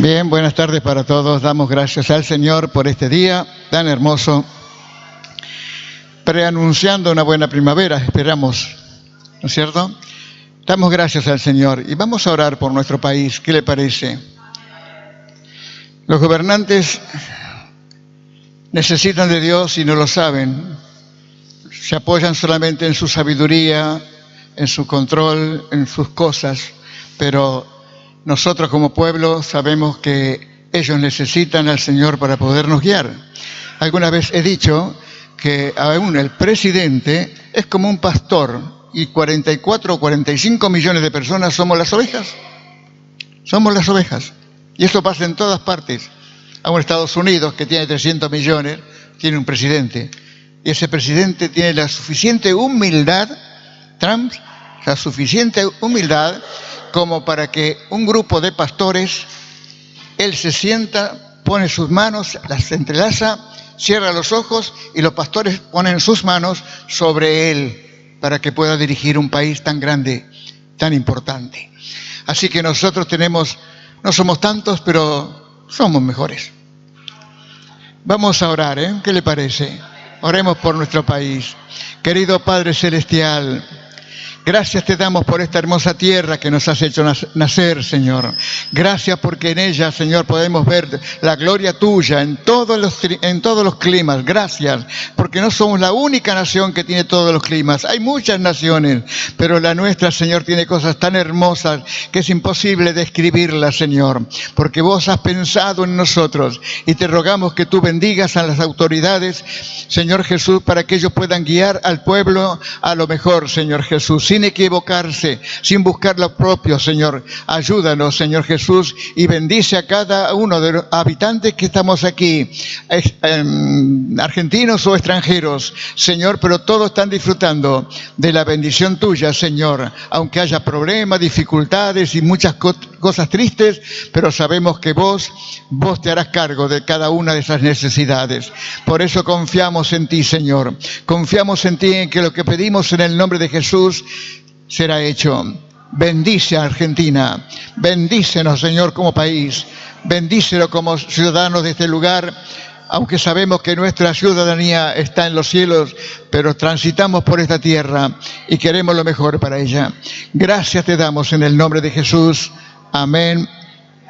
Bien, buenas tardes para todos. Damos gracias al Señor por este día tan hermoso, preanunciando una buena primavera, esperamos, ¿no es cierto? Damos gracias al Señor y vamos a orar por nuestro país. ¿Qué le parece? Los gobernantes necesitan de Dios y no lo saben. Se apoyan solamente en su sabiduría, en su control, en sus cosas, pero nosotros como pueblo sabemos que ellos necesitan al Señor para podernos guiar. Alguna vez he dicho que aún el presidente es como un pastor y 44 o 45 millones de personas somos las ovejas. Somos las ovejas. Y esto pasa en todas partes. Aún Estados Unidos, que tiene 300 millones, tiene un presidente. Y ese presidente tiene la suficiente humildad, Trump, la suficiente humildad como para que un grupo de pastores, él se sienta, pone sus manos, las entrelaza, cierra los ojos y los pastores ponen sus manos sobre él para que pueda dirigir un país tan grande, tan importante. Así que nosotros no somos tantos, pero somos mejores. Vamos a orar, ¿eh? ¿Qué le parece? Oremos por nuestro país. Querido Padre Celestial, gracias te damos por esta hermosa tierra que nos has hecho nacer, Señor. Gracias porque en ella, Señor, podemos ver la gloria tuya en todos los climas. Gracias porque no somos la única nación que tiene todos los climas. Hay muchas naciones, pero la nuestra, Señor, tiene cosas tan hermosas que es imposible describirlas, Señor. Porque vos has pensado en nosotros y te rogamos que tú bendigas a las autoridades, Señor Jesús, para que ellos puedan guiar al pueblo a lo mejor, Señor Jesús, sin equivocarse, sin buscar lo propio, Señor. Ayúdanos, Señor Jesús, y bendice a cada uno de los habitantes que estamos aquí, argentinos o extranjeros, Señor, pero todos están disfrutando de la bendición tuya, Señor, aunque haya problemas, dificultades y muchas cosas tristes, pero sabemos que vos te harás cargo de cada una de esas necesidades. Por eso confiamos en ti, Señor. Confiamos en ti, en que lo que pedimos en el nombre de Jesús será hecho. Bendice a Argentina, bendícenos, Señor, como país, bendícelo como ciudadanos de este lugar, aunque sabemos que nuestra ciudadanía está en los cielos, pero transitamos por esta tierra y queremos lo mejor para ella. Gracias te damos en el nombre de Jesús. Amén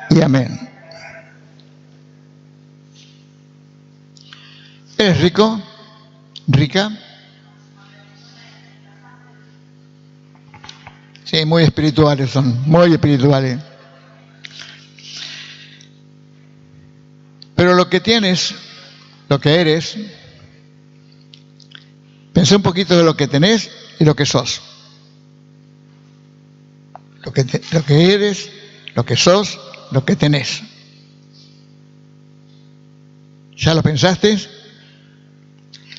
y amén. ¿Eres rico? ¿Rica? Sí, muy espirituales son, muy espirituales. Pero lo que tienes, lo que eres, pensé un poquito de lo que tenés y lo que sos. Lo que eres, lo que sos, lo que tenés. ¿Ya lo pensaste?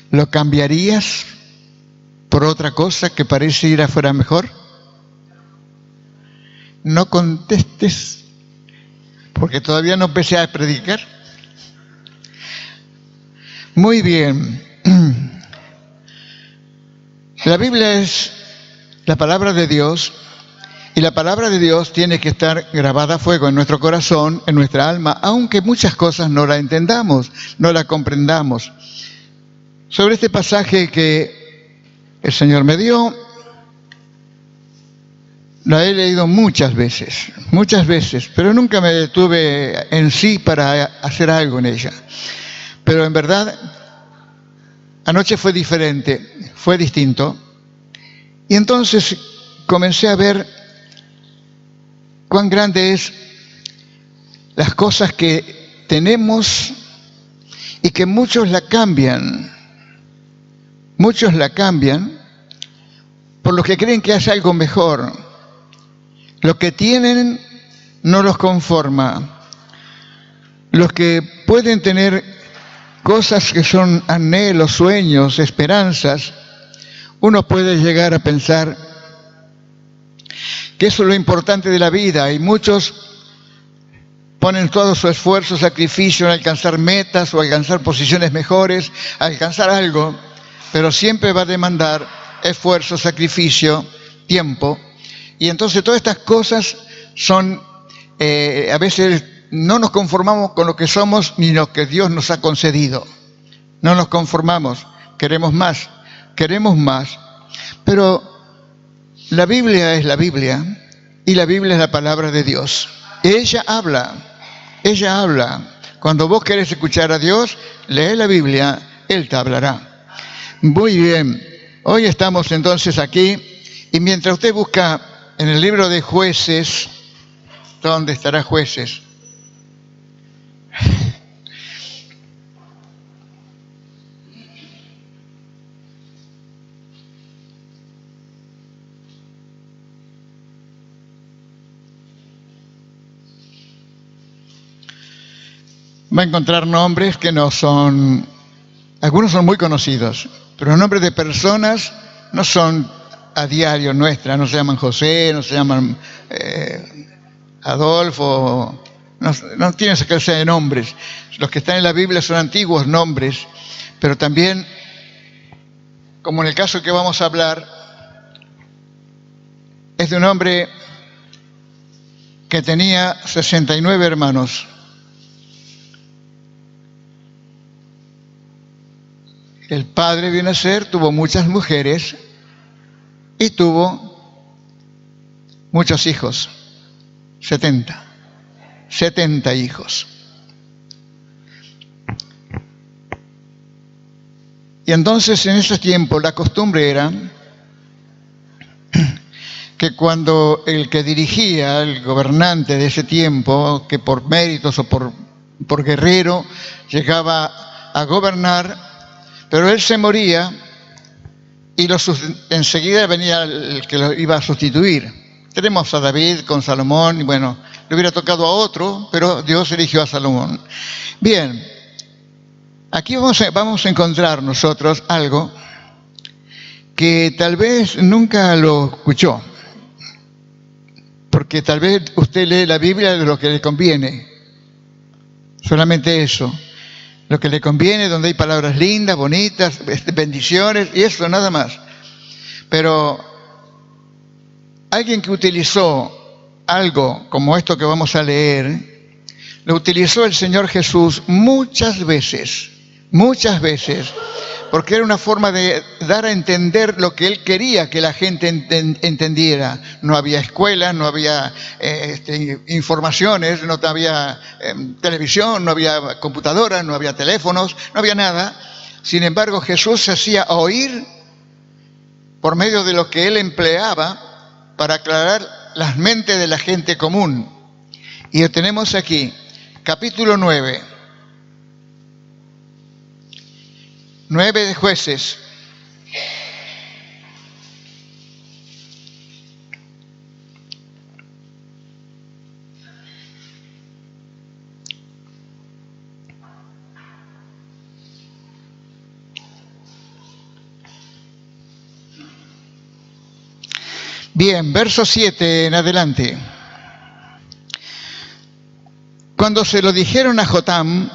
¿Lo cambiarías por otra cosa que parece ir afuera mejor? No contestes, porque todavía no empecé a predicar. Muy bien. La Biblia es la palabra de Dios, y la palabra de Dios tiene que estar grabada a fuego en nuestro corazón, en nuestra alma, aunque muchas cosas no la entendamos, no la comprendamos. Sobre este pasaje que el Señor me dio, la he leído muchas veces, pero nunca me detuve en sí para hacer algo en ella. Pero en verdad, anoche fue diferente, fue distinto. Y entonces comencé a ver cuán grande es las cosas que tenemos y que muchos la cambian. Muchos la cambian por los que creen que hace algo mejor. Lo que tienen no los conforma. Los que pueden tener cosas que son anhelos, sueños, esperanzas, uno puede llegar a pensar que eso es lo importante de la vida, y muchos ponen todo su esfuerzo, sacrificio en alcanzar metas o alcanzar posiciones mejores, alcanzar algo, pero siempre va a demandar esfuerzo, sacrificio, tiempo. Y entonces todas estas cosas son a veces no nos conformamos con lo que somos ni lo que Dios nos ha concedido. No nos conformamos, queremos más. Pero la Biblia es la Biblia y la Biblia es la palabra de Dios. Ella habla. Cuando vos querés escuchar a Dios, lee la Biblia, Él te hablará. Muy bien, hoy estamos entonces aquí y mientras usted busca en el libro de Jueces, ¿dónde estará Jueces? Va a encontrar nombres que no son, algunos son muy conocidos, pero los nombres de personas no son a diario nuestras, no se llaman José, no se llaman Adolfo, no tienen esa clase de nombres. Los que están en la Biblia son antiguos nombres, pero también, como en el caso que vamos a hablar, es de un hombre que tenía 69 hermanos. El padre viene a ser, tuvo muchas mujeres y tuvo muchos hijos, 70 hijos. Y entonces en ese tiempo la costumbre era que cuando el que dirigía, el gobernante de ese tiempo, que por méritos o por guerrero llegaba a gobernar, pero él se moría y enseguida venía el que lo iba a sustituir. Tenemos a David con Salomón, y bueno, le hubiera tocado a otro, pero Dios eligió a Salomón. Bien, aquí vamos a encontrar nosotros algo que tal vez nunca lo escuchó, porque tal vez usted lee la Biblia de lo que le conviene, solamente eso. Lo que le conviene, donde hay palabras lindas, bonitas, bendiciones, y eso nada más. Pero alguien que utilizó algo como esto que vamos a leer, lo utilizó el Señor Jesús muchas veces, porque era una forma de dar a entender lo que Él quería que la gente entendiera. No había escuelas, no había informaciones, no había televisión, no había computadoras, no había teléfonos, no había nada. Sin embargo, Jesús se hacía oír por medio de lo que Él empleaba para aclarar las mentes de la gente común. Y lo tenemos aquí, capítulo 9. 9 de Jueces. Bien, verso 7 en adelante. Cuando se lo dijeron a Jotam,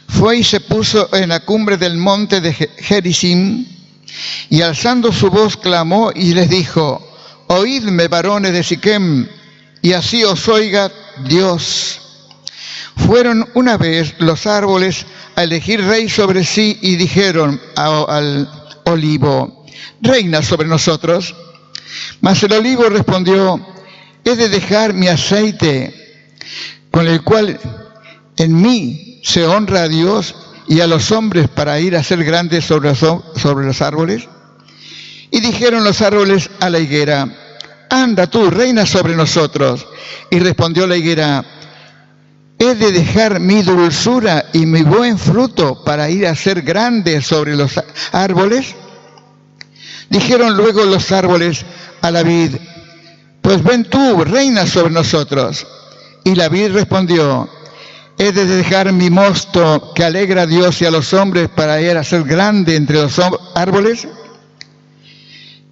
fue y se puso en la cumbre del monte de Gerizim, y alzando su voz clamó y les dijo: oídme, varones de Siquem, y así os oiga Dios. Fueron una vez los árboles a elegir rey sobre sí, y dijeron al olivo: reina sobre nosotros. Mas el olivo respondió: he de dejar mi aceite, con el cual en mí se honra a Dios y a los hombres, para ir a ser grandes sobre los árboles. Y dijeron los árboles a la higuera: anda tú, reina sobre nosotros. Y respondió la higuera: he de dejar mi dulzura y mi buen fruto para ir a ser grande sobre los árboles. Dijeron luego los árboles a la vid: pues ven tú, reina sobre nosotros. Y la vid respondió: he de dejar mi mosto que alegra a Dios y a los hombres para ir a ser grande entre los árboles.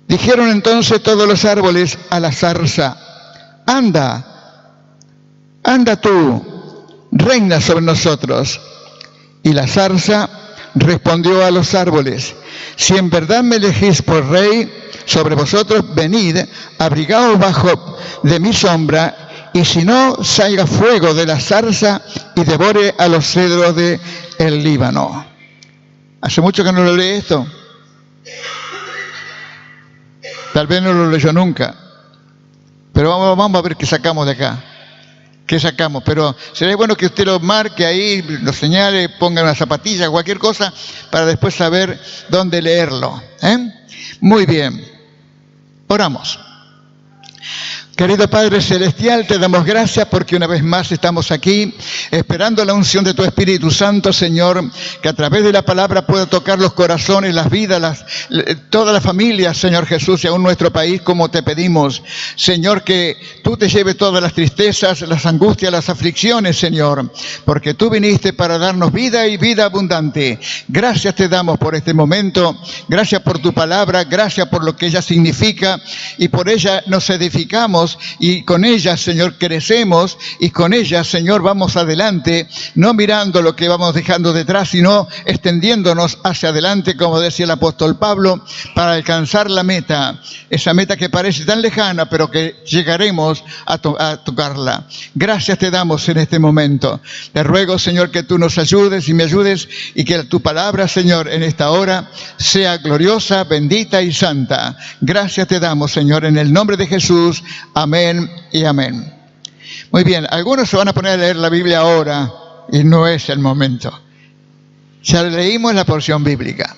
Dijeron entonces todos los árboles a la zarza: anda tú, reina sobre nosotros. Y la zarza respondió a los árboles: si en verdad me elegís por rey sobre vosotros, venid, abrigaos bajo de mi sombra, y si no, salga fuego de la zarza y devore a los cedros del Líbano. Hace mucho que no lo lee esto. Tal vez no lo leyó nunca. Pero vamos a ver qué sacamos de acá. ¿Qué sacamos? Pero sería bueno que usted lo marque ahí, lo señale, ponga una zapatilla, cualquier cosa, para después saber dónde leerlo. Muy bien. Oramos. Querido Padre Celestial, te damos gracias porque una vez más estamos aquí esperando la unción de tu Espíritu Santo, Señor, que a través de la palabra pueda tocar los corazones, las vidas, todas las familias, Señor Jesús, y aún nuestro país, como te pedimos. Señor, que tú te lleves todas las tristezas, las angustias, las aflicciones, Señor, porque tú viniste para darnos vida y vida abundante. Gracias te damos por este momento, gracias por tu palabra, gracias por lo que ella significa, y por ella nos edificamos, y con ella, Señor, crecemos, y con ella, Señor, vamos adelante, no mirando lo que vamos dejando detrás, sino extendiéndonos hacia adelante, como decía el apóstol Pablo, para alcanzar la meta, esa meta que parece tan lejana, pero que llegaremos a tocarla. Gracias te damos en este momento. Te ruego, Señor, que tú nos ayudes y me ayudes, y que tu palabra, Señor, en esta hora sea gloriosa, bendita y santa. Gracias te damos, Señor, en el nombre de Jesús. Amén y amén. Muy bien, algunos se van a poner a leer la Biblia ahora y no es el momento. Ya leímos la porción bíblica.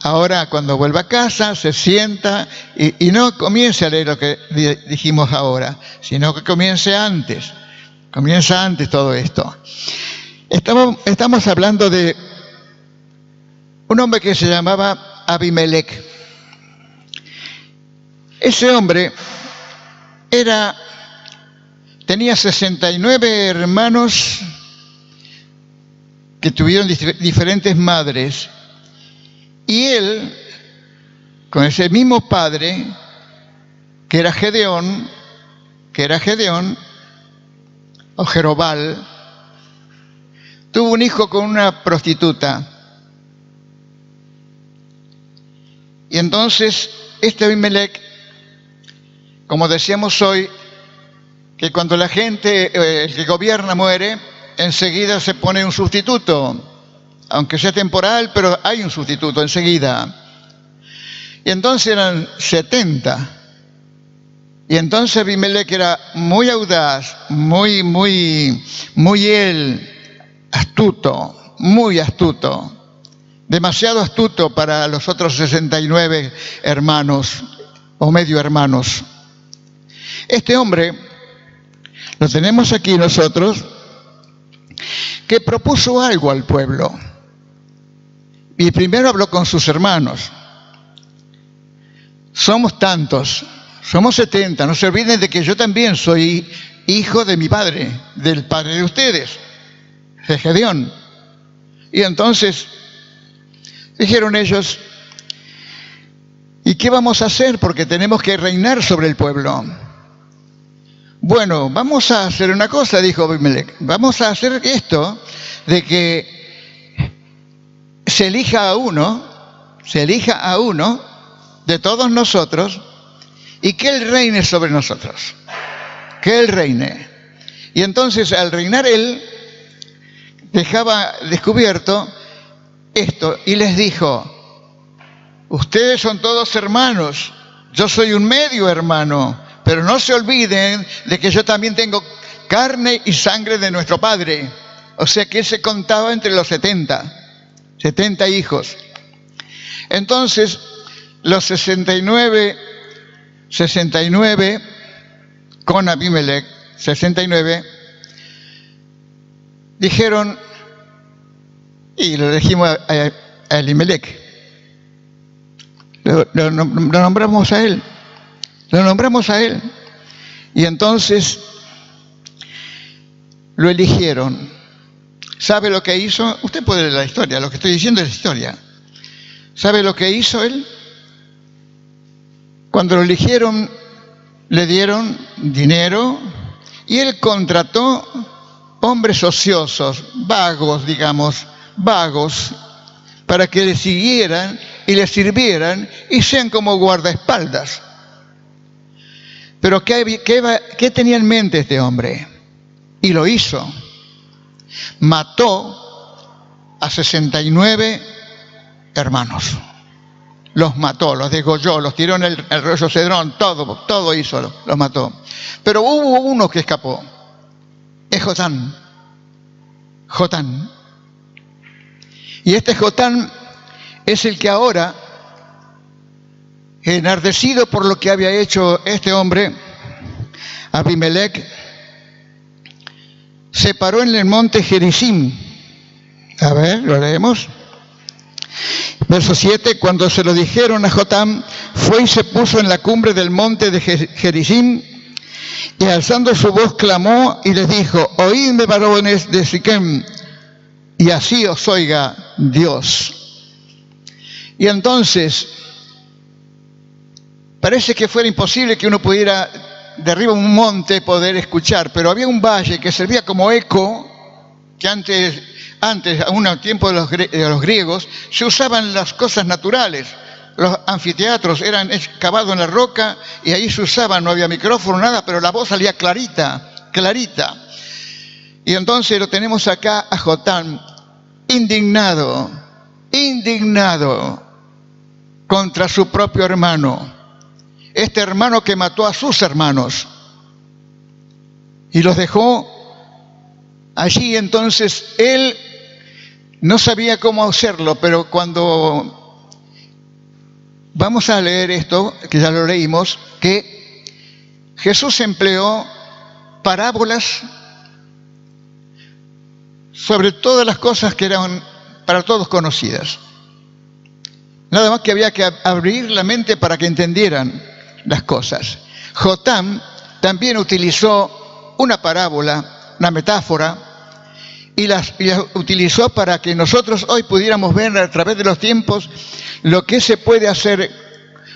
Ahora, cuando vuelva a casa, se sienta y no comience a leer lo que dijimos ahora, sino que comience antes. Comienza antes todo esto. Estamos hablando de un hombre que se llamaba Abimelech. Ese hombre tenía 69 hermanos que tuvieron diferentes madres, y él, con ese mismo padre, que era Gedeón, o Jerobal, tuvo un hijo con una prostituta. Y entonces, este Abimelech, como decíamos hoy, que cuando la gente, el que gobierna muere, enseguida se pone un sustituto, aunque sea temporal, pero hay un sustituto enseguida. Y entonces eran 70. Y entonces Abimelech era muy audaz, muy astuto, muy astuto, demasiado astuto para los otros 69 hermanos o medio hermanos. Este hombre, lo tenemos aquí nosotros, que propuso algo al pueblo. Y primero habló con sus hermanos. Somos tantos, somos 70, no se olviden de que yo también soy hijo de mi padre, del padre de ustedes, de Gedeón. Y entonces dijeron ellos, ¿y qué vamos a hacer? Porque tenemos que reinar sobre el pueblo. Bueno, vamos a hacer una cosa, dijo Abimelech. Vamos a hacer esto de que se elija a uno de todos nosotros y que él reine sobre nosotros. Que él reine. Y entonces, al reinar él, dejaba descubierto esto y les dijo, ustedes son todos hermanos, yo soy un medio hermano, pero no se olviden de que yo también tengo carne y sangre de nuestro padre. O sea que él se contaba entre los 70 hijos. Entonces, los 69 con Abimelech, 69, dijeron, y lo elegimos a Abimelech, lo nombramos a él. Lo nombramos a él. Y entonces lo eligieron. ¿Sabe lo que hizo? Usted puede leer la historia, lo que estoy diciendo es historia. ¿Sabe lo que hizo él? Cuando lo eligieron, le dieron dinero y él contrató hombres ociosos, vagos, para que le siguieran y le sirvieran y sean como guardaespaldas. Pero ¿qué tenía en mente este hombre? Y lo hizo. Mató a 69 hermanos. Los mató, los degolló, los tiró en el río Cedrón, todo hizo, los mató. Pero hubo uno que escapó. Es Jotán. Jotán. Y este Jotán es el que ahora, enardecido por lo que había hecho este hombre, Abimelech, se paró en el monte Gerizim. A ver, lo leemos. Verso 7, cuando se lo dijeron a Jotán, fue y se puso en la cumbre del monte de Gerizim, y alzando su voz clamó y les dijo: oídme, varones de Siquem, y así os oiga Dios. Y entonces, parece que fuera imposible que uno pudiera, de arriba de un monte, poder escuchar, pero había un valle que servía como eco, que antes aún en el tiempo de los griegos, se usaban las cosas naturales. Los anfiteatros eran cavados en la roca y ahí se usaban, no había micrófono, nada, pero la voz salía clarita, clarita. Y entonces lo tenemos acá a Jotán, indignado contra su propio hermano. Este hermano que mató a sus hermanos y los dejó allí. Entonces él no sabía cómo hacerlo, pero cuando vamos a leer esto, que ya lo leímos, que Jesús empleó parábolas sobre todas las cosas que eran para todos conocidas. Nada más que había que abrir la mente para que entendieran las cosas. Jotán también utilizó una parábola, una metáfora, y las utilizó para que nosotros hoy pudiéramos ver a través de los tiempos lo que se puede hacer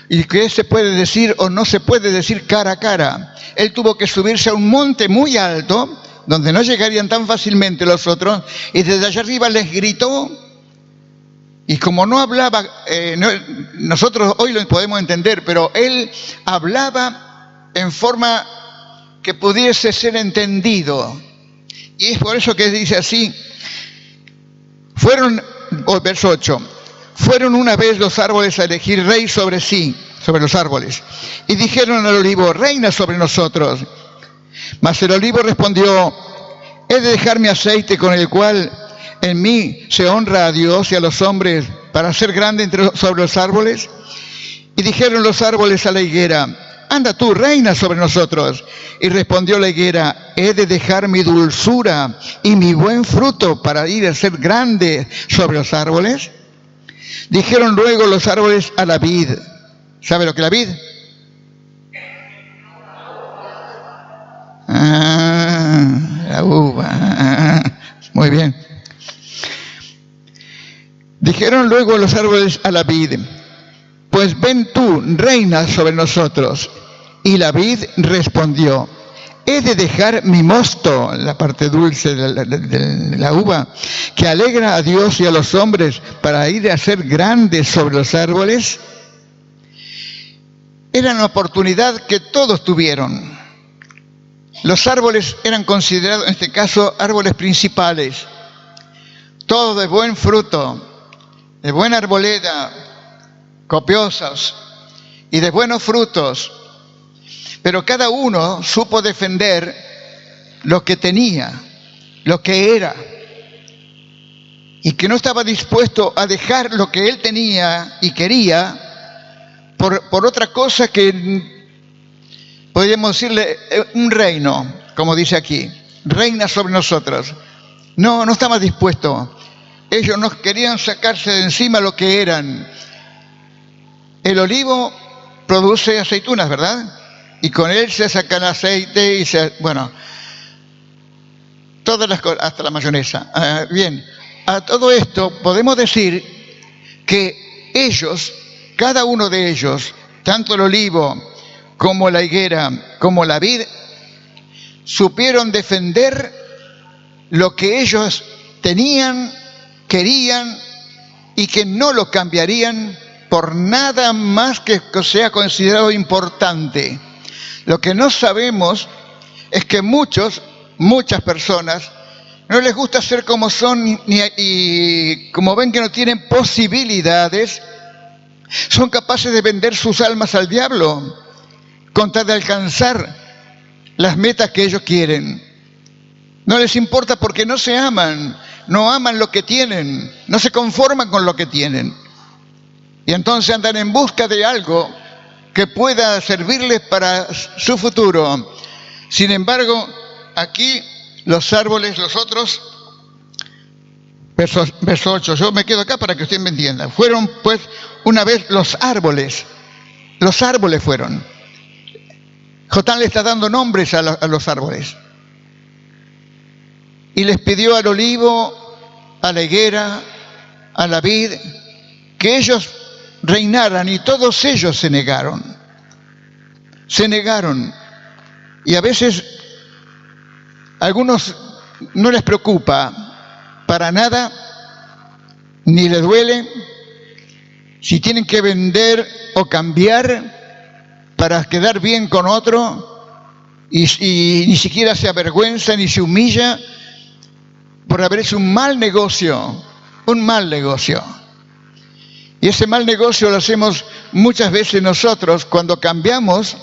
y qué se puede decir o no se puede decir cara a cara. Él tuvo que subirse a un monte muy alto, donde no llegarían tan fácilmente los otros, y desde allá arriba les gritó. Y como no hablaba, nosotros hoy lo podemos entender, pero él hablaba en forma que pudiese ser entendido. Y es por eso que dice así: verso 8, fueron una vez los árboles a elegir rey sobre sí, sobre los árboles, y dijeron al olivo: reina sobre nosotros. Mas el olivo respondió: he de dejar mi aceite con el cual en mí se honra a Dios y a los hombres, para ser grande sobre los árboles. Y dijeron los árboles a la higuera: anda tú, reina sobre nosotros. Y respondió la higuera: he de dejar mi dulzura y mi buen fruto para ir a ser grande sobre los árboles. Dijeron luego los árboles a la vid. ¿Sabe lo que es la vid? La uva. Muy bien. Dijeron luego los árboles a la vid: pues ven tú, reina sobre nosotros. Y la vid respondió: he de dejar mi mosto, la parte dulce de la uva, que alegra a Dios y a los hombres, para ir a ser grandes sobre los árboles. Era una oportunidad que todos tuvieron. Los árboles eran considerados, en este caso, árboles principales. Todos de buen fruto, de buena arboleda, copiosos y de buenos frutos. Pero cada uno supo defender lo que tenía, lo que era, y que no estaba dispuesto a dejar lo que él tenía y quería por otra cosa que podríamos decirle un reino, como dice aquí, reina sobre nosotros. No estaba dispuesto. Ellos no querían sacarse de encima lo que eran. El olivo produce aceitunas, ¿verdad? Y con él se sacan aceite y todas las cosas, hasta la mayonesa. Bien, a todo esto podemos decir que ellos, cada uno de ellos, tanto el olivo como la higuera, como la vid, supieron defender lo que ellos tenían, querían y que no lo cambiarían por nada más que sea considerado importante. Lo que no sabemos es que muchas personas no les gusta ser como son y como ven que no tienen posibilidades, son capaces de vender sus almas al diablo con tal de alcanzar las metas que ellos quieren. No les importa porque no se aman, no aman lo que tienen, no se conforman con lo que tienen. Y entonces andan en busca de algo que pueda servirles para su futuro. Sin embargo, aquí los árboles, los otros, verso 8, yo me quedo acá para que usted me entienda. Fueron pues una vez los árboles fueron. Jotán le está dando nombres a los árboles. Y les pidió al olivo, a la higuera, a la vid, que ellos reinaran, y todos ellos se negaron. Se negaron. Y a veces a algunos no les preocupa para nada, ni les duele, si tienen que vender o cambiar para quedar bien con otro, y ni siquiera se avergüenza ni se humilla por haber hecho un mal negocio. Y ese mal negocio lo hacemos muchas veces nosotros cuando cambiamos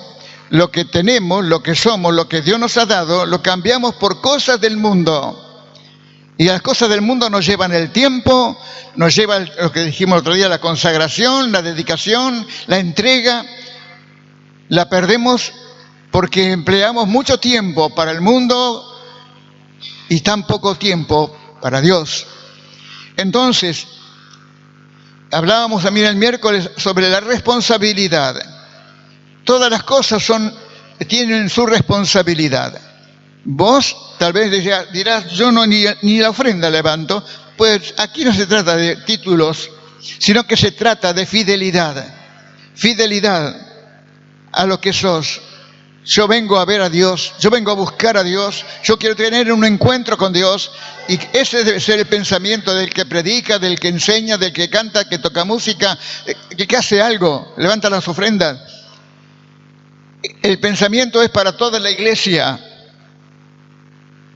lo que tenemos, lo que somos, lo que Dios nos ha dado, lo cambiamos por cosas del mundo. Y las cosas del mundo nos llevan el tiempo, nos llevan lo que dijimos el otro día, la consagración, la dedicación, la entrega. La perdemos porque empleamos mucho tiempo para el mundo y tan poco tiempo para Dios. Entonces, hablábamos también el miércoles sobre la responsabilidad. Todas las cosas tienen su responsabilidad. Vos tal vez dirás, yo ni la ofrenda levanto. Pues aquí no se trata de títulos, sino que se trata de fidelidad. Fidelidad a lo que sos. Yo vengo a ver a Dios, yo vengo a buscar a Dios, yo quiero tener un encuentro con Dios, y ese debe ser el pensamiento del que predica, del que enseña, del que canta, que toca música, que hace algo, levanta las ofrendas. El pensamiento es para toda la iglesia.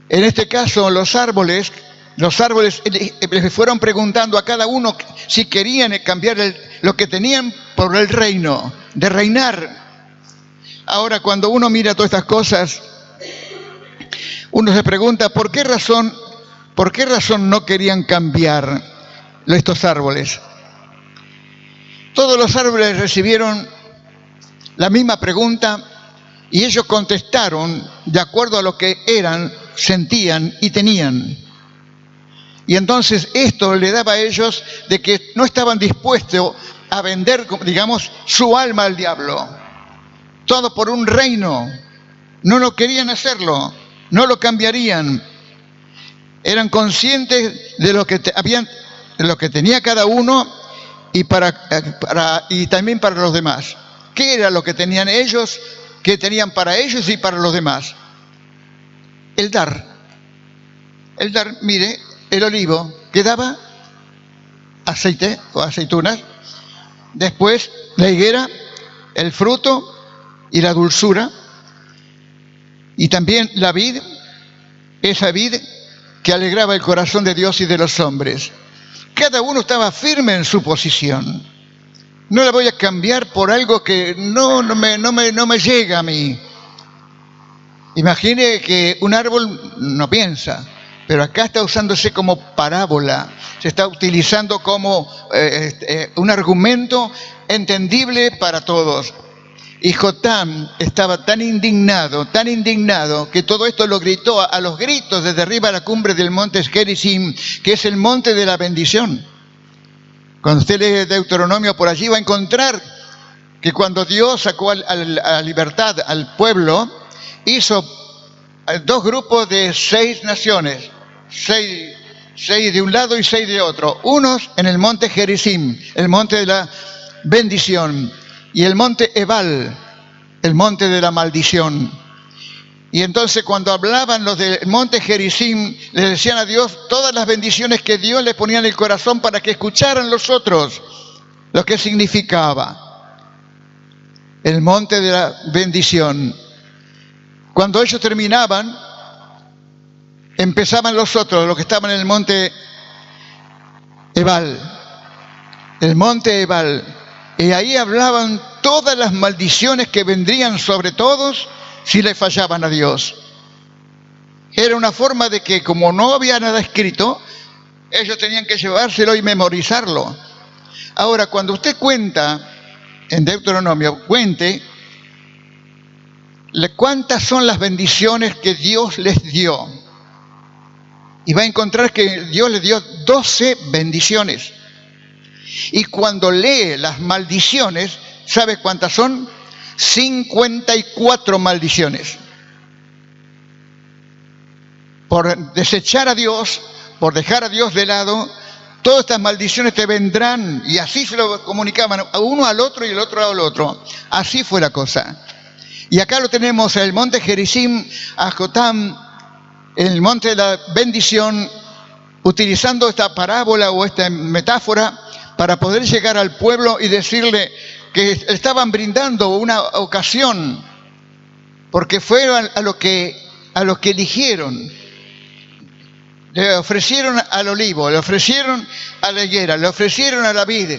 En este caso, los árboles les fueron preguntando a cada uno si querían cambiar lo que tenían por el reino, de reinar. Ahora, cuando uno mira todas estas cosas, uno se pregunta, ¿por qué razón no querían cambiar estos árboles? Todos los árboles recibieron la misma pregunta y ellos contestaron de acuerdo a lo que eran, sentían y tenían. Y entonces esto le daba a ellos de que no estaban dispuestos a vender, digamos, su alma al diablo. Todo por un reino. No lo querían hacerlo, no lo cambiarían. Eran conscientes de lo que de lo que tenía cada uno y también para los demás. ¿Qué era lo que tenían ellos? ¿Qué tenían para ellos y para los demás? El dar. El dar, mire, el olivo que daba aceite o aceitunas. Después la higuera, el fruto y la dulzura, y también la vid, esa vid que alegraba el corazón de Dios y de los hombres. Cada uno estaba firme en su posición. No la voy a cambiar por algo que no me llega a mí. Imagine que un árbol no piensa, pero acá está usándose como parábola, se está utilizando como un argumento entendible para todos. Y Jotán estaba tan indignado, que todo esto lo gritó a los gritos desde arriba a la cumbre del monte Gerizim, que es el monte de la bendición. Cuando usted lee Deuteronomio, por allí va a encontrar que cuando Dios sacó a la libertad al pueblo, hizo dos grupos de 6 naciones, 6 de un lado y 6 de otro. Unos en el monte Gerizim, el monte de la bendición, y el monte Ebal, el monte de la maldición. Y entonces cuando hablaban los del monte Gerizim, le decían a Dios todas las bendiciones que Dios le ponía en el corazón para que escucharan los otros lo que significaba el monte de la bendición. Cuando ellos terminaban, empezaban los otros, los que estaban en el monte Ebal. El monte Ebal. Y ahí hablaban todas las maldiciones que vendrían sobre todos si le fallaban a Dios. Era una forma de que, como no había nada escrito, ellos tenían que llevárselo y memorizarlo. Ahora, cuando usted cuenta, en Deuteronomio, cuente cuántas son las bendiciones que Dios les dio. Y va a encontrar que Dios les dio 12 bendiciones. Y cuando lee las maldiciones, ¿sabe cuántas son? 54 maldiciones. Por desechar a Dios, por dejar a Dios de lado, todas estas maldiciones te vendrán. Y así se lo comunicaban a uno al otro y el otro al otro. Así fue la cosa. Y acá lo tenemos en el monte Gerizim, a Jotam, en el monte de la bendición, utilizando esta parábola o esta metáfora para poder llegar al pueblo y decirle que estaban brindando una ocasión, porque fueron a lo que eligieron. Le ofrecieron al olivo, le ofrecieron a la higuera, le ofrecieron a la vid.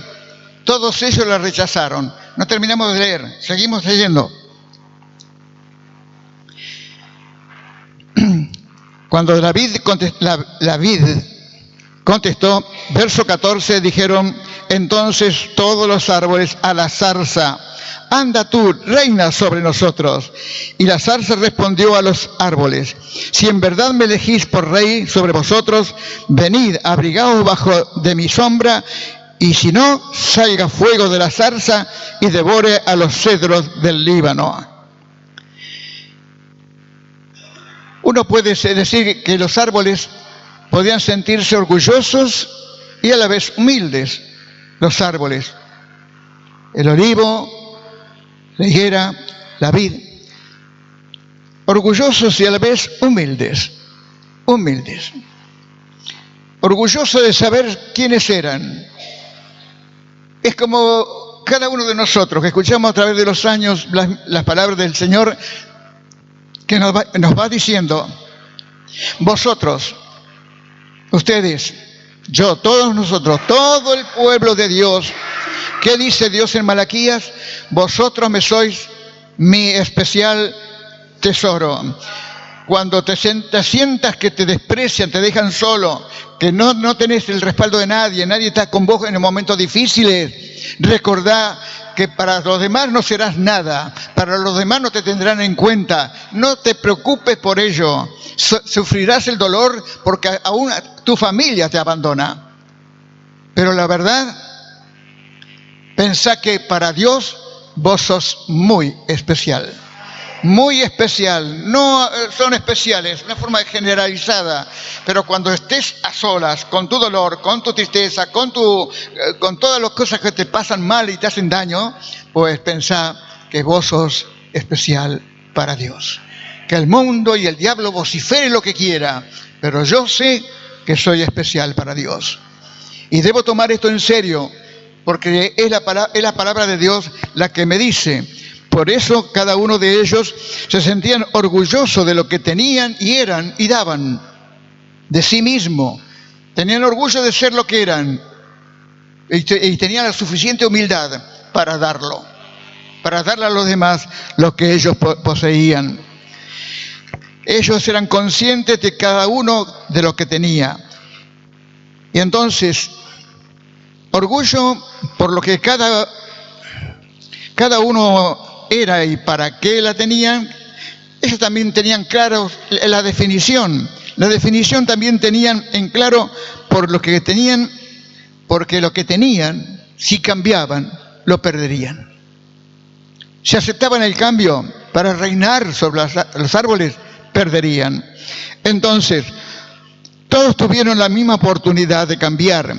Todos ellos la rechazaron. No terminamos de leer, seguimos leyendo. Cuando la vid contestó, verso 14, dijeron entonces todos los árboles a la zarza: anda tú, reina sobre nosotros. Y la zarza respondió a los árboles: si en verdad me elegís por rey sobre vosotros, venid, abrigaos bajo de mi sombra, y si no, salga fuego de la zarza y devore a los cedros del Líbano. Uno puede decir que los árboles podían sentirse orgullosos y a la vez humildes. Los árboles, el olivo, la higuera, la vid, orgullosos y a la vez humildes. Orgullosos de saber quiénes eran. Es como cada uno de nosotros que escuchamos a través de los años las palabras del Señor, que nos va diciendo: vosotros, ustedes, yo, todos nosotros, todo el pueblo de Dios. ¿Qué dice Dios en Malaquías? Vosotros me sois mi especial tesoro. Cuando te sientas que te desprecian, te dejan solo, que no tenés el respaldo de nadie, nadie está con vos en los momentos difíciles, recordá que para los demás no serás nada, para los demás no te tendrán en cuenta. No te preocupes por ello. Sufrirás el dolor porque aún tu familia te abandona. Pero la verdad, pensá que para Dios vos sos muy especial. Muy especial. No son especiales, una forma generalizada. Pero cuando estés a solas, con tu dolor, con tu tristeza, con todas las cosas que te pasan mal y te hacen daño, pues pensá que vos sos especial para Dios. Que el mundo y el diablo vocifere lo que quiera, pero yo sé que soy especial para Dios. Y debo tomar esto en serio, porque es la palabra de Dios la que me dice. Por eso cada uno de ellos se sentían orgullosos de lo que tenían y eran y daban de sí mismo. Tenían orgullo de ser lo que eran y tenían la suficiente humildad para darlo, para darle a los demás lo que ellos poseían. Ellos eran conscientes de cada uno de lo que tenía. Y entonces, orgullo por lo que cada uno era y para qué la tenían. Ellos también tenían claro la definición. La definición también tenían en claro por lo que tenían, porque lo que tenían, si cambiaban, lo perderían. Si aceptaban el cambio para reinar sobre los árboles, perderían. Entonces, todos tuvieron la misma oportunidad de cambiar.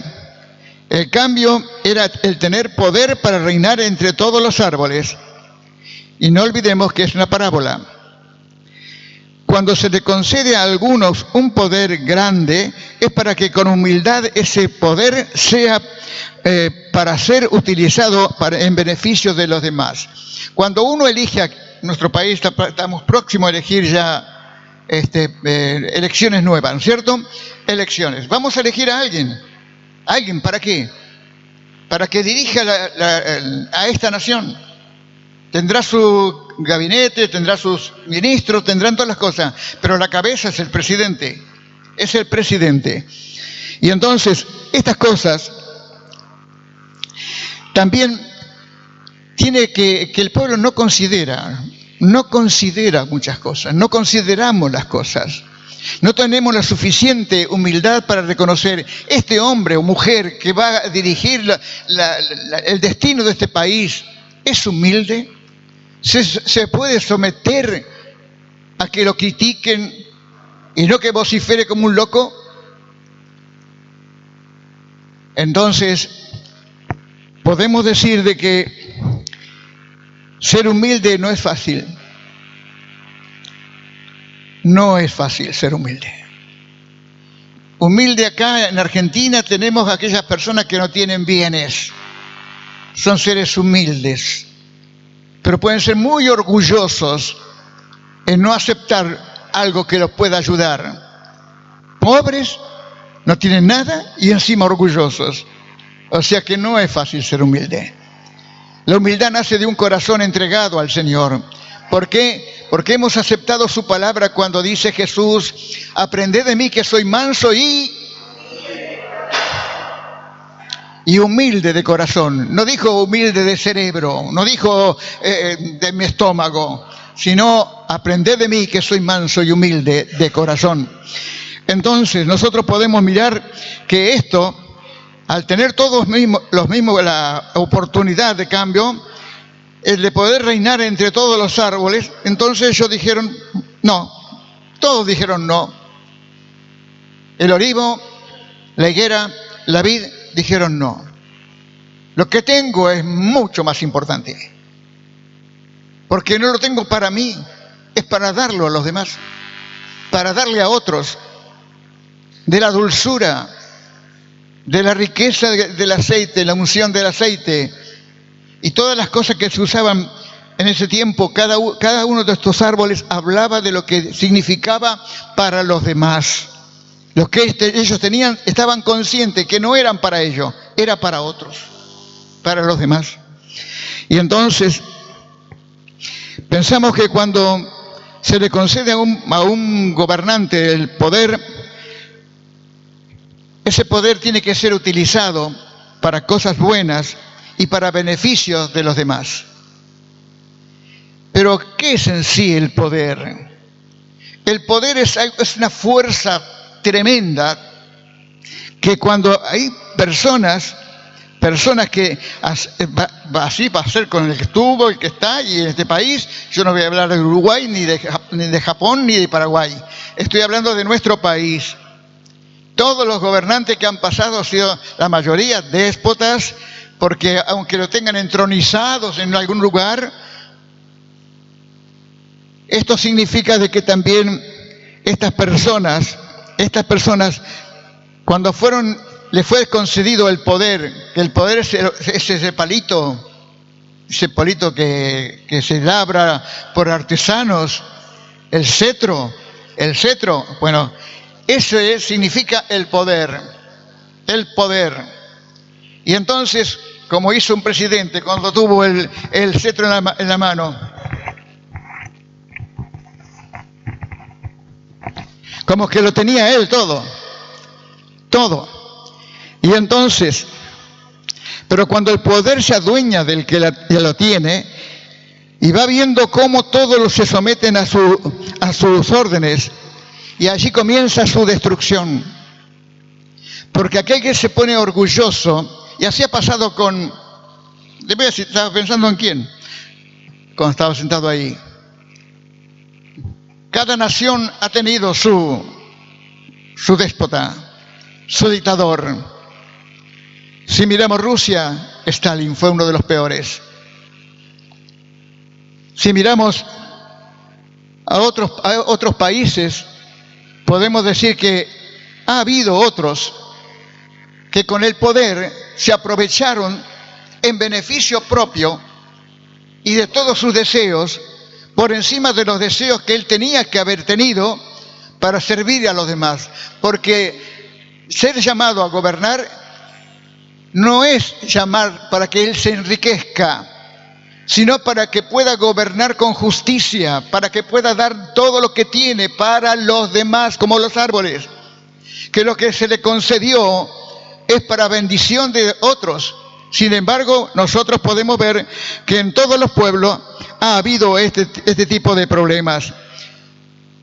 El cambio era el tener poder para reinar entre todos los árboles. Y no olvidemos que es una parábola. Cuando se le concede a algunos un poder grande, es para que con humildad ese poder sea para ser utilizado en beneficio de los demás. Cuando uno elige nuestro país estamos próximos a elegir ya elecciones nuevas, ¿no es cierto? Elecciones. Vamos a elegir a alguien. ¿Alguien para qué? Para que dirija a esta nación. Tendrá su gabinete, tendrá sus ministros, tendrán todas las cosas, pero la cabeza es el presidente. Es el presidente. Y entonces, estas cosas también tiene que el pueblo no considera muchas cosas, no consideramos las cosas. No tenemos la suficiente humildad para reconocer este hombre o mujer que va a dirigir el destino de este país. ¿Es humilde? ¿Se puede someter a que lo critiquen y no que vocifere como un loco? Entonces, podemos decir de que ser humilde no es fácil. No es fácil ser humilde. Humilde acá en Argentina tenemos a aquellas personas que no tienen bienes. Son seres humildes. Pero pueden ser muy orgullosos en no aceptar algo que los pueda ayudar. Pobres, no tienen nada y encima orgullosos. O sea que no es fácil ser humilde. La humildad nace de un corazón entregado al Señor. ¿Por qué? Porque hemos aceptado su palabra cuando dice Jesús: aprended de mí que soy manso y humilde de corazón. No dijo humilde de cerebro, no dijo de mi estómago, sino aprended de mí que soy manso y humilde de corazón. Entonces nosotros podemos mirar que esto, al tener todos los mismos la oportunidad de cambio, el de poder reinar entre todos los árboles, entonces ellos dijeron no, todos dijeron no. El olivo, la higuera, la vid dijeron no. Lo que tengo es mucho más importante, porque no lo tengo para mí, es para darlo a los demás, para darle a otros de la dulzura, de la riqueza del aceite, la unción del aceite y todas las cosas que se usaban en ese tiempo. Cada uno de estos árboles hablaba de lo que significaba para los demás. Los que ellos tenían estaban conscientes que no eran para ellos, era para otros, para los demás. Y entonces pensamos que cuando se le concede a un gobernante el poder, ese poder tiene que ser utilizado para cosas buenas y para beneficios de los demás. Pero ¿qué es en sí el poder? El poder es una fuerza tremenda que cuando hay personas que así va a ser con el que estuvo, el que está y en este país, yo no voy a hablar de Uruguay, ni de Japón, ni de Paraguay. Estoy hablando de nuestro país. Todos los gobernantes que han pasado han sido la mayoría déspotas, porque aunque lo tengan entronizados en algún lugar, esto significa de que también estas personas, cuando les fue concedido el poder, que el poder es ese palito que se labra por artesanos, el cetro, bueno, eso significa el poder. Y entonces, como hizo un presidente cuando tuvo el cetro en la mano, como que lo tenía él todo. Y entonces, pero cuando el poder se adueña del que ya lo tiene y va viendo cómo todos se someten a sus órdenes, y allí comienza su destrucción. Porque aquel que se pone orgulloso, y así ha pasado con, le voy a decir, estaba pensando en quién, cuando estaba sentado ahí. Cada nación ha tenido su déspota, su dictador. Si miramos Rusia, Stalin fue uno de los peores. Si miramos a otros países, podemos decir que ha habido otros que con el poder se aprovecharon en beneficio propio y de todos sus deseos por encima de los deseos que él tenía que haber tenido para servir a los demás. Porque ser llamado a gobernar no es llamar para que él se enriquezca, sino para que pueda gobernar con justicia, para que pueda dar todo lo que tiene para los demás, como los árboles, que lo que se le concedió es para bendición de otros. Sin embargo, nosotros podemos ver que en todos los pueblos ha habido este tipo de problemas.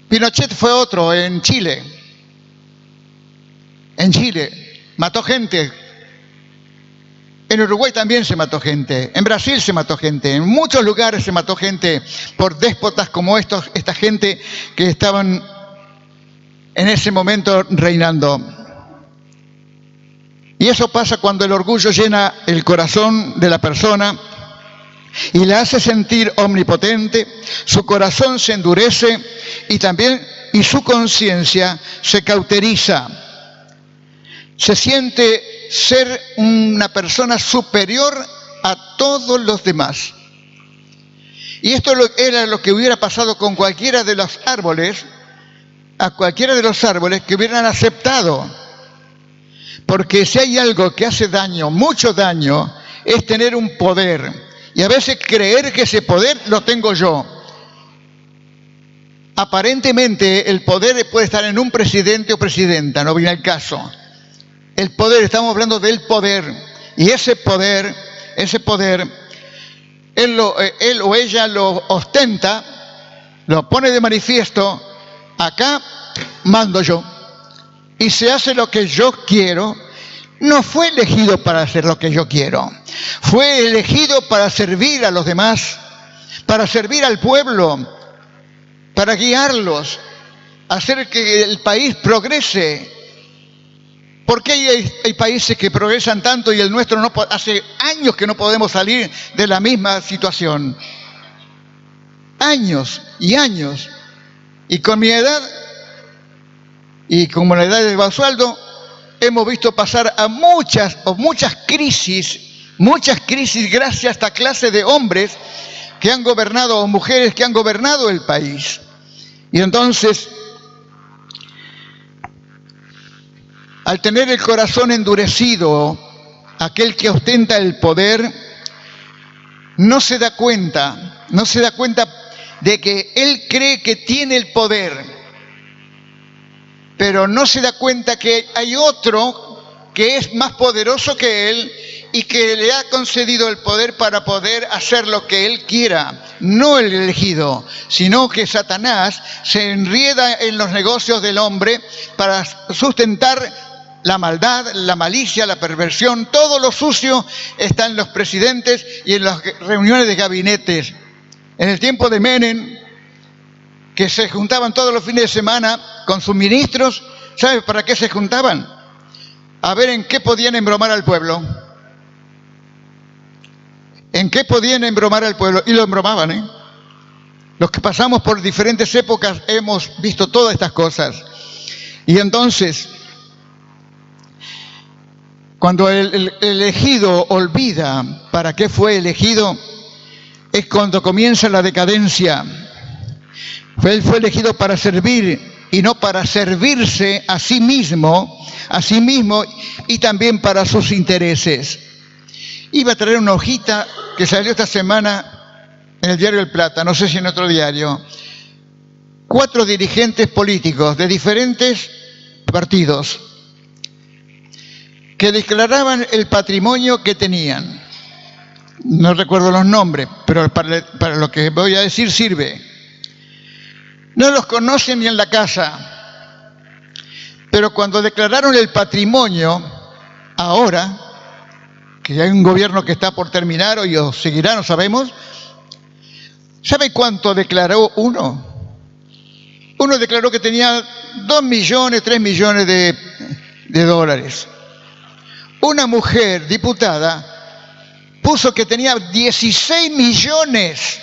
Pinochet fue otro en Chile. En Chile mató gente. En Uruguay también se mató gente. En Brasil se mató gente. En muchos lugares se mató gente por déspotas como esta gente que estaban en ese momento reinando. Y eso pasa cuando el orgullo llena el corazón de la persona y la hace sentir omnipotente, su corazón se endurece y su conciencia se cauteriza. Se siente ser una persona superior a todos los demás. Y esto era lo que hubiera pasado con cualquiera de los árboles, a cualquiera de los árboles que hubieran aceptado. Porque si hay algo que hace daño, mucho daño, es tener un poder. Y a veces creer que ese poder lo tengo yo. Aparentemente el poder puede estar en un presidente o presidenta, no viene al caso. El poder, estamos hablando del poder. Y ese poder, él o ella lo ostenta, lo pone de manifiesto, acá mando yo. Y se hace lo que yo quiero. No fue elegido para hacer lo que yo quiero. Fue elegido para servir a los demás, para servir al pueblo, para guiarlos, hacer que el país progrese. ¿Por qué hay países que progresan tanto y el nuestro no? Hace años que no podemos salir de la misma situación. Años y años. Y con mi edad, y como la edad de Basualdo, hemos visto pasar a muchas crisis gracias a esta clase de hombres que han gobernado, o mujeres que han gobernado el país. Y entonces, al tener el corazón endurecido, aquel que ostenta el poder no se da cuenta de que él cree que tiene el poder, pero no se da cuenta que hay otro que es más poderoso que él y que le ha concedido el poder para poder hacer lo que él quiera. No el elegido, sino que Satanás se enrieda en los negocios del hombre para sustentar la maldad, la malicia, la perversión. Todo lo sucio está en los presidentes y en las reuniones de gabinetes. En el tiempo de Menem, que se juntaban todos los fines de semana con sus ministros, ¿sabe para qué se juntaban? A ver en qué podían embromar al pueblo. ¿En qué podían embromar al pueblo? Y lo embromaban, ¿eh? Los que pasamos por diferentes épocas hemos visto todas estas cosas. Y entonces, cuando el elegido olvida para qué fue elegido, es cuando comienza la decadencia. Él fue elegido para servir y no para servirse a sí mismo y también para sus intereses. Iba a traer una hojita que salió esta semana en el diario El Plata, no sé si en otro diario. 4 dirigentes políticos de diferentes partidos que declaraban el patrimonio que tenían. No recuerdo los nombres, pero para lo que voy a decir sirve. No los conocen ni en la casa, pero cuando declararon el patrimonio, ahora, que hay un gobierno que está por terminar o seguirá, no sabemos, ¿sabe cuánto declaró uno? Uno declaró que tenía 2 millones, 3 millones de dólares. Una mujer diputada puso que tenía 16 millones.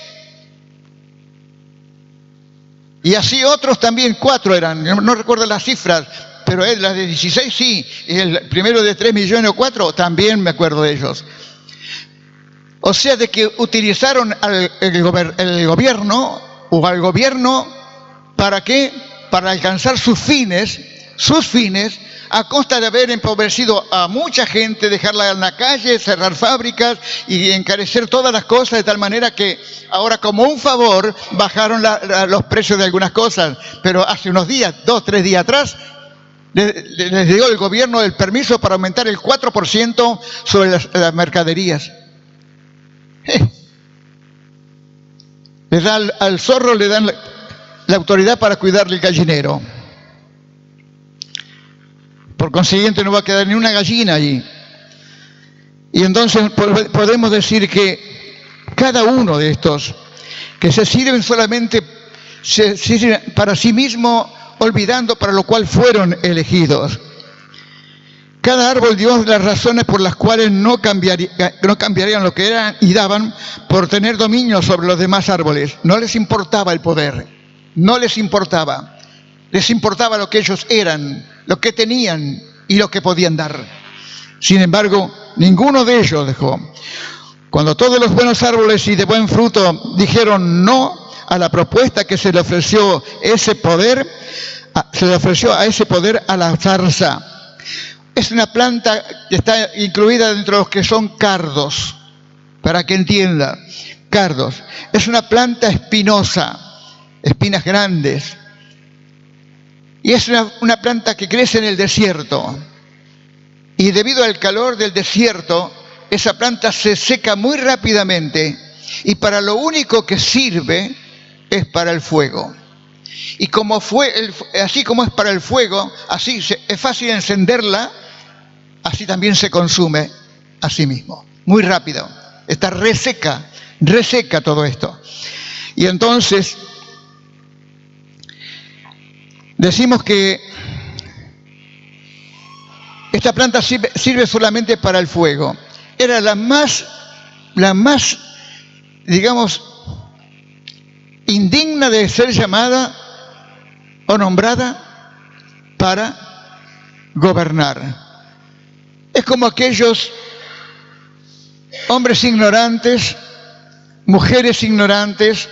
Y así otros también, 4 eran, no recuerdo las cifras, pero la de 16 sí, y el primero de 3 millones o 4 también me acuerdo de ellos. O sea, de que utilizaron el gobierno o al gobierno, ¿para qué? Para alcanzar sus fines, a costa de haber empobrecido a mucha gente, dejarla en la calle, cerrar fábricas y encarecer todas las cosas, de tal manera que ahora, como un favor, bajaron los precios de algunas cosas. Pero hace unos días, 2, 3 días atrás, les dio el gobierno el permiso para aumentar el 4% sobre las mercaderías. Le da al zorro, le dan la autoridad para cuidarle el gallinero. Por consiguiente, no va a quedar ni una gallina allí. Y entonces podemos decir que cada uno de estos que se sirven solamente, se sirven para sí mismo, olvidando para lo cual fueron elegidos. Cada árbol dio las razones por las cuales no cambiarían lo que eran y daban por tener dominio sobre los demás árboles. No les importaba el poder, no les importaba. Les importaba lo que ellos eran, lo que tenían y lo que podían dar. Sin embargo, ninguno de ellos dejó. Cuando todos los buenos árboles y de buen fruto dijeron no a la propuesta que se le ofreció ese poder, a la zarza. Es una planta que está incluida dentro de los que son cardos, para que entienda. Cardos. Es una planta espinosa, espinas grandes. Y es una planta que crece en el desierto. Y debido al calor del desierto, esa planta se seca muy rápidamente. Y para lo único que sirve es para el fuego. Y así como es para el fuego, así es fácil encenderla, así también se consume a sí mismo. Muy rápido. Está reseca todo esto. Y entonces decimos que esta planta sirve solamente para el fuego. Era la más, digamos, indigna de ser llamada o nombrada para gobernar. Es como aquellos hombres ignorantes, mujeres ignorantes,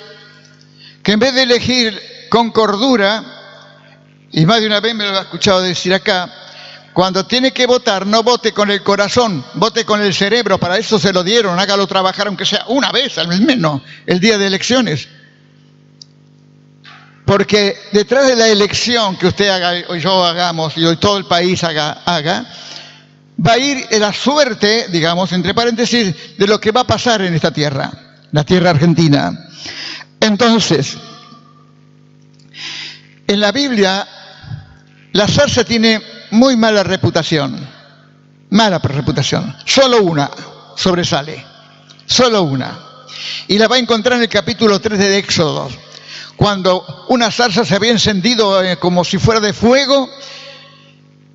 que en vez de elegir con cordura, y más de una vez me lo he escuchado decir acá, cuando tiene que votar, no vote con el corazón, vote con el cerebro. Para eso se lo dieron, hágalo trabajar aunque sea una vez al menos el día de elecciones. Porque detrás de la elección que usted haga, o yo hagamos, y hoy todo el país haga, va a ir la suerte, digamos, entre paréntesis, de lo que va a pasar en esta tierra, la tierra argentina. Entonces, en la Biblia, la zarza tiene muy mala reputación. Solo una sobresale, solo una. Y la va a encontrar en el capítulo 3 de Éxodo, cuando una zarza se había encendido como si fuera de fuego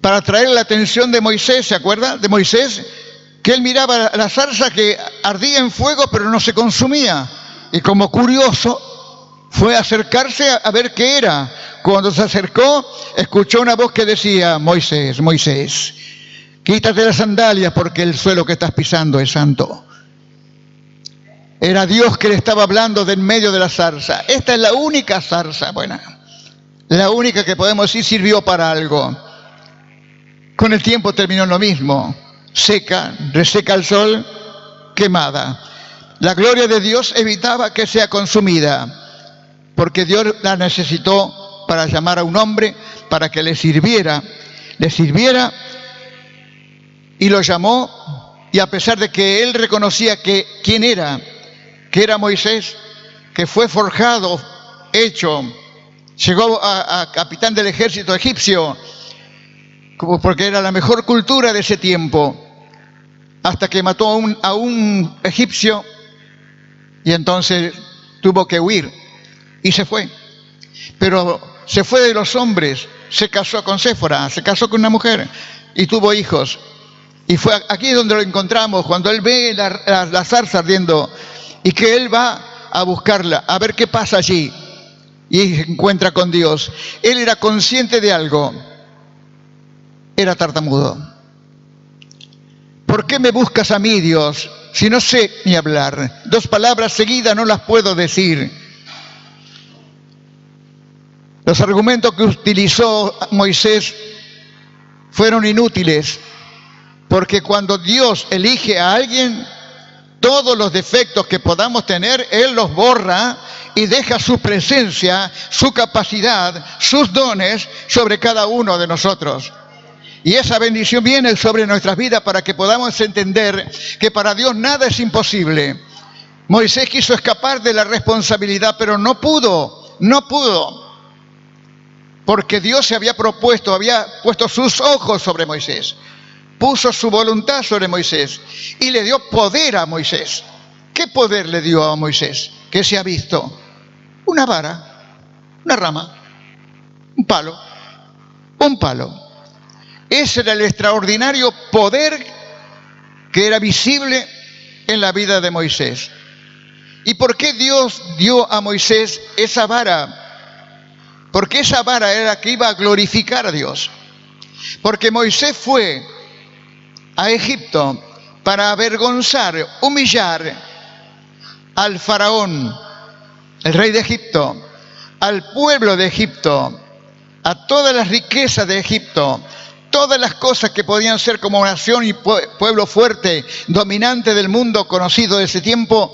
para atraer la atención de Moisés. ¿Se acuerda de Moisés? Que él miraba la zarza que ardía en fuego pero no se consumía. Y como curioso fue a acercarse a ver qué era. Cuando se acercó, escuchó una voz que decía: Moisés, Moisés, quítate las sandalias porque el suelo que estás pisando es santo. Era Dios que le estaba hablando de en medio de la zarza. Esta es la única zarza buena, la única que podemos decir sirvió para algo. Con el tiempo terminó lo mismo, seca, reseca al sol, quemada. La gloria de Dios evitaba que sea consumida, porque Dios la necesitó para llamar a un hombre para que le sirviera y lo llamó. Y a pesar de que él reconocía quién era, que era Moisés, que fue forjado, hecho, llegó a capitán del ejército egipcio, porque era la mejor cultura de ese tiempo, hasta que mató a un egipcio y entonces tuvo que huir y se fue. Pero se fue de los hombres, se casó con Séfora, se casó con una mujer y tuvo hijos. Y fue aquí donde lo encontramos, cuando él ve la zarza ardiendo y que él va a buscarla, a ver qué pasa allí, y se encuentra con Dios. Él era consciente de algo, era tartamudo. ¿Por qué me buscas a mí, Dios, si no sé ni hablar? 2 palabras seguidas no las puedo decir. Los argumentos que utilizó Moisés fueron inútiles, porque cuando Dios elige a alguien, todos los defectos que podamos tener, Él los borra y deja su presencia, su capacidad, sus dones sobre cada uno de nosotros. Y esa bendición viene sobre nuestras vidas para que podamos entender que para Dios nada es imposible. Moisés quiso escapar de la responsabilidad, pero no pudo, porque Dios se había propuesto, había puesto sus ojos sobre Moisés, puso su voluntad sobre Moisés y le dio poder a Moisés. ¿Qué poder le dio a Moisés? ¿Qué se ha visto? Una vara, una rama, un palo. Ese era el extraordinario poder que era visible en la vida de Moisés. ¿Y por qué Dios dio a Moisés esa vara? Porque esa vara era la que iba a glorificar a Dios. Porque Moisés fue a Egipto para avergonzar, humillar al faraón, el rey de Egipto, al pueblo de Egipto, a todas las riquezas de Egipto, todas las cosas que podían ser como nación y pueblo fuerte, dominante del mundo conocido de ese tiempo.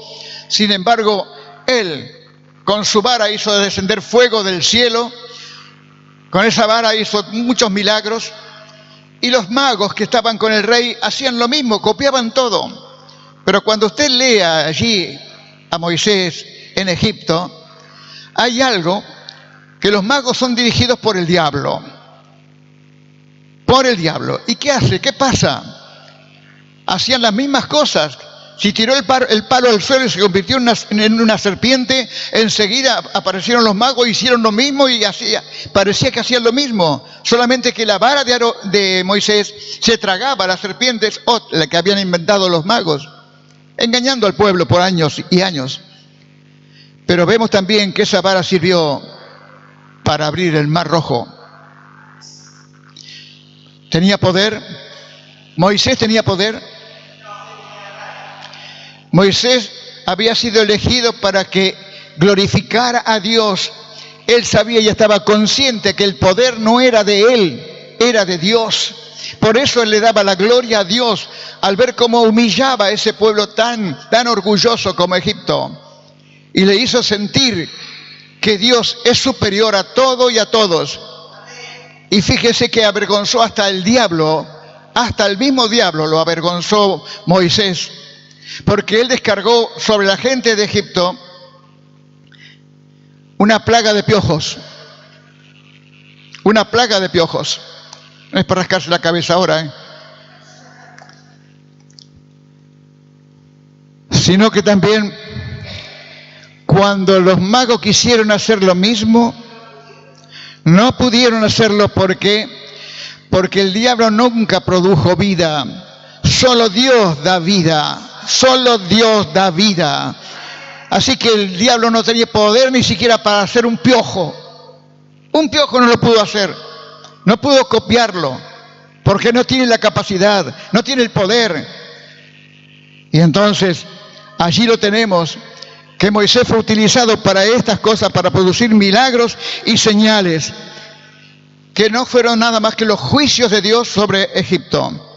Sin embargo, él con su vara hizo descender fuego del cielo, con esa vara hizo muchos milagros, y los magos que estaban con el rey hacían lo mismo, copiaban todo. Pero cuando usted lea allí a Moisés en Egipto, hay algo que los magos son dirigidos por el diablo. ¿Y qué hace? ¿Qué pasa? Hacían las mismas cosas. Si tiró el palo al suelo y se convirtió en una serpiente, enseguida aparecieron los magos, hicieron lo mismo y parecía que hacían lo mismo. Solamente que la vara de Moisés se tragaba a las serpientes, la que habían inventado los magos, engañando al pueblo por años y años. Pero vemos también que esa vara sirvió para abrir el Mar Rojo. ¿Tenía poder? ¿Moisés tenía poder? Moisés había sido elegido para que glorificara a Dios. Él sabía y estaba consciente que el poder no era de él, era de Dios. Por eso él le daba la gloria a Dios al ver cómo humillaba a ese pueblo tan orgulloso como Egipto. Y le hizo sentir que Dios es superior a todo y a todos. Y fíjese que avergonzó hasta el diablo, hasta el mismo diablo lo avergonzó Moisés. Porque él descargó sobre la gente de Egipto una plaga de piojos. Una plaga de piojos. No es para rascarse la cabeza ahora, sino que también cuando los magos quisieron hacer lo mismo, no pudieron hacerlo. ¿Por qué? Porque el diablo nunca produjo vida. Solo Dios da vida. Solo Dios da vida. Así que el diablo no tenía poder ni siquiera para hacer un piojo. Un piojo no lo pudo hacer. No pudo copiarlo. Porque no tiene la capacidad, no tiene el poder. Y entonces, allí lo tenemos, que Moisés fue utilizado para estas cosas, para producir milagros y señales, que no fueron nada más que los juicios de Dios sobre Egipto.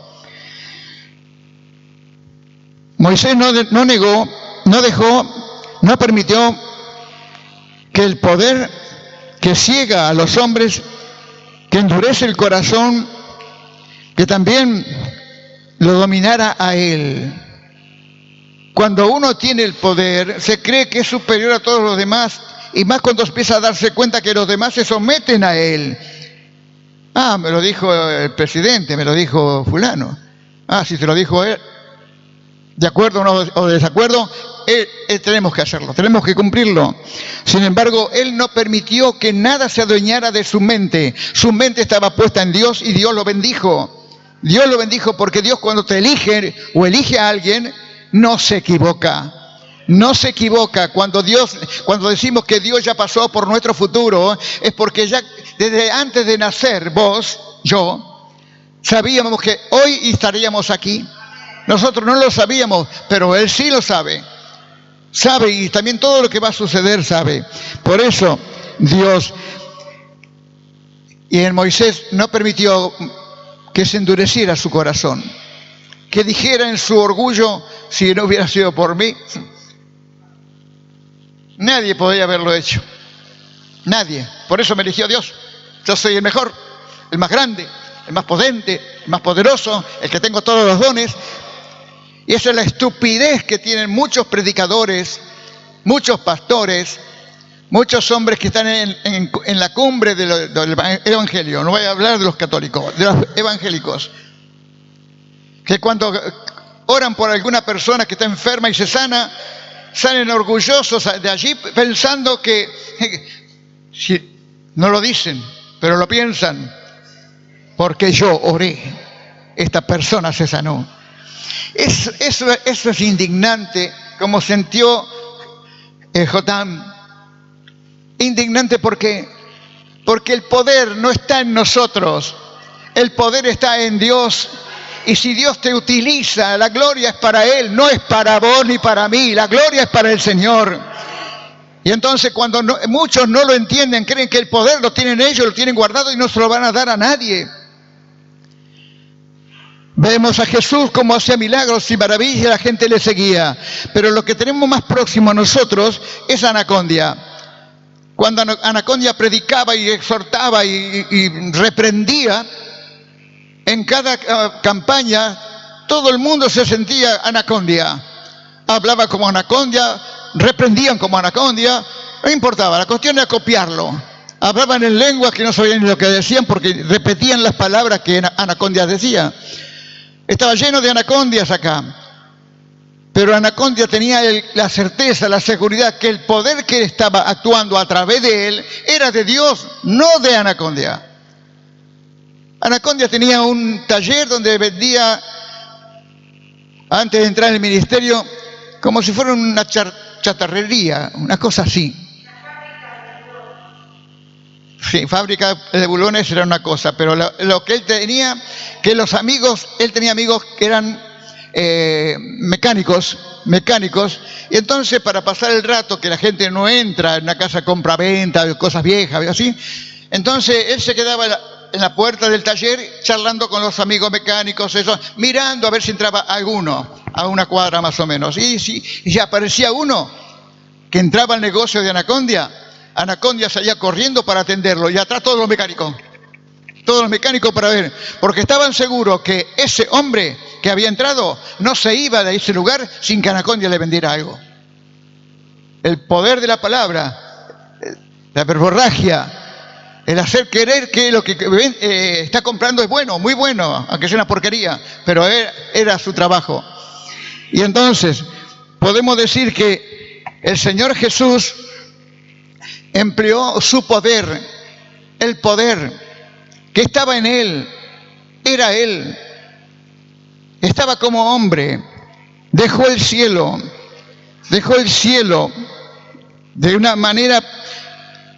Moisés no negó, no dejó, no permitió que el poder que ciega a los hombres, que endurece el corazón, que también lo dominara a él. Cuando uno tiene el poder, se cree que es superior a todos los demás, y más cuando empieza a darse cuenta que los demás se someten a él. Me lo dijo el presidente, me lo dijo fulano. Si se lo dijo él, de acuerdo o de desacuerdo, tenemos que hacerlo, tenemos que cumplirlo. Sin embargo, él no permitió que nada se adueñara de su mente. Su mente estaba puesta en Dios y Dios lo bendijo. Dios lo bendijo porque Dios, cuando te elige o elige a alguien, no se equivoca. No se equivoca. Cuando decimos que Dios ya pasó por nuestro futuro, es porque ya desde antes de nacer, vos, yo, sabíamos que hoy estaríamos aquí. Nosotros no lo sabíamos, pero Él sí lo sabe. Sabe, y también todo lo que va a suceder sabe. Por eso Dios Y en Moisés no permitió que se endureciera su corazón, que dijera en su orgullo, si no hubiera sido por mí, nadie podría haberlo hecho. Nadie. Por eso me eligió Dios. Yo soy el mejor, el más grande, el más potente, el más poderoso, el que tengo todos los dones. Y esa es la estupidez que tienen muchos predicadores, muchos pastores, muchos hombres que están en la cumbre del evangelio. No voy a hablar de los católicos, de los evangélicos, que cuando oran por alguna persona que está enferma y se sana, salen orgullosos de allí pensando que, si no lo dicen, pero lo piensan, porque yo oré, esta persona se sanó. Eso es indignante, como sintió Jotam. Indignante porque el poder no está en nosotros, el poder está en Dios. Y si Dios te utiliza, la gloria es para Él, no es para vos ni para mí, la gloria es para el Señor. Y entonces cuando muchos no lo entienden, creen que el poder lo tienen ellos, lo tienen guardado y no se lo van a dar a nadie. Vemos a Jesús como hacía milagros y maravillas y la gente le seguía. Pero lo que tenemos más próximo a nosotros es Anacondia. Cuando Anacondia predicaba y exhortaba y reprendía, en cada campaña todo el mundo se sentía Anacondia. Hablaba como Anacondia, reprendían como Anacondia, no importaba, la cuestión era copiarlo. Hablaban en lenguas que no sabían ni lo que decían porque repetían las palabras que Anacondia decía. Estaba lleno de anacondias acá. Pero Anacondia tenía la certeza, la seguridad que el poder que estaba actuando a través de él era de Dios, no de Anacondia. Anacondia tenía un taller donde vendía, antes de entrar en el ministerio, como si fuera una chatarrería, una cosa así. Sí, fábrica de bulones era una cosa, pero lo que él tenía, que los amigos, él tenía amigos que eran mecánicos, y entonces para pasar el rato, que la gente no entra en una casa compra-venta, cosas viejas, así, entonces él se quedaba en la puerta del taller charlando con los amigos mecánicos, eso, mirando a ver si entraba alguno, a una cuadra más o menos, y si aparecía uno que entraba al negocio de Anacondia, Anacondia salía corriendo para atenderlo, y atrás todos los mecánicos para ver, porque estaban seguros que ese hombre que había entrado no se iba de ese lugar sin que Anacondia le vendiera algo. El poder de la palabra, la verborragia, el hacer querer que lo que está comprando es bueno, muy bueno, aunque sea una porquería, pero era su trabajo. Y entonces podemos decir que el Señor Jesús empleó su poder, el poder que estaba en Él, era Él, estaba como hombre, dejó el cielo de una manera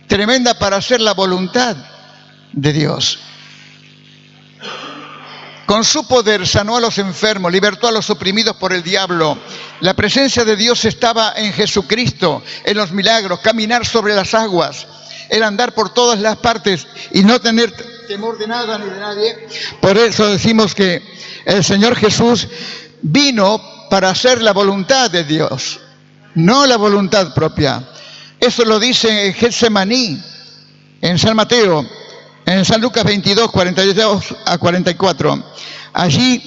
tremenda para hacer la voluntad de Dios. Con su poder sanó a los enfermos, libertó a los oprimidos por el diablo. La presencia de Dios estaba en Jesucristo, en los milagros, caminar sobre las aguas, el andar por todas las partes y no tener temor de nada ni de nadie. Por eso decimos que el Señor Jesús vino para hacer la voluntad de Dios, no la voluntad propia. Eso lo dice en Getsemaní, en San Mateo, en San Lucas 22, 42 a 44. Allí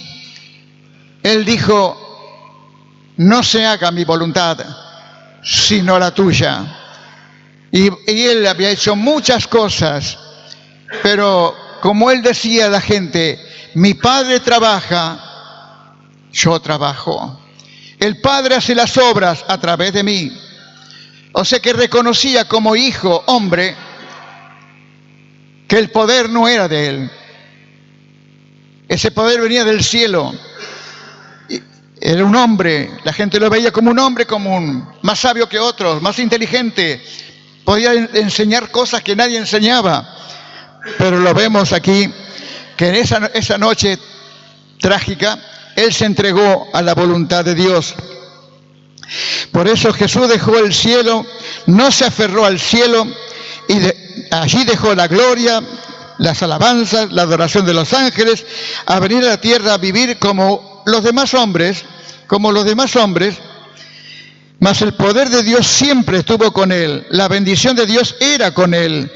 Él dijo: no se haga mi voluntad, sino la tuya. Y Él había hecho muchas cosas, pero como Él decía a la gente: mi Padre trabaja, yo trabajo. El Padre hace las obras a través de mí. O sea que reconocía como hijo, hombre, que el poder no era de Él. Ese poder venía del cielo. Era un hombre, la gente lo veía como un hombre común, más sabio que otros, más inteligente. Podía enseñar cosas que nadie enseñaba. Pero lo vemos aquí, que en esa noche trágica, Él se entregó a la voluntad de Dios. Por eso Jesús dejó el cielo, no se aferró al cielo, y allí dejó la gloria, las alabanzas, la adoración de los ángeles, a venir a la tierra a vivir como los demás hombres, mas el poder de Dios siempre estuvo con él, la bendición de Dios era con él,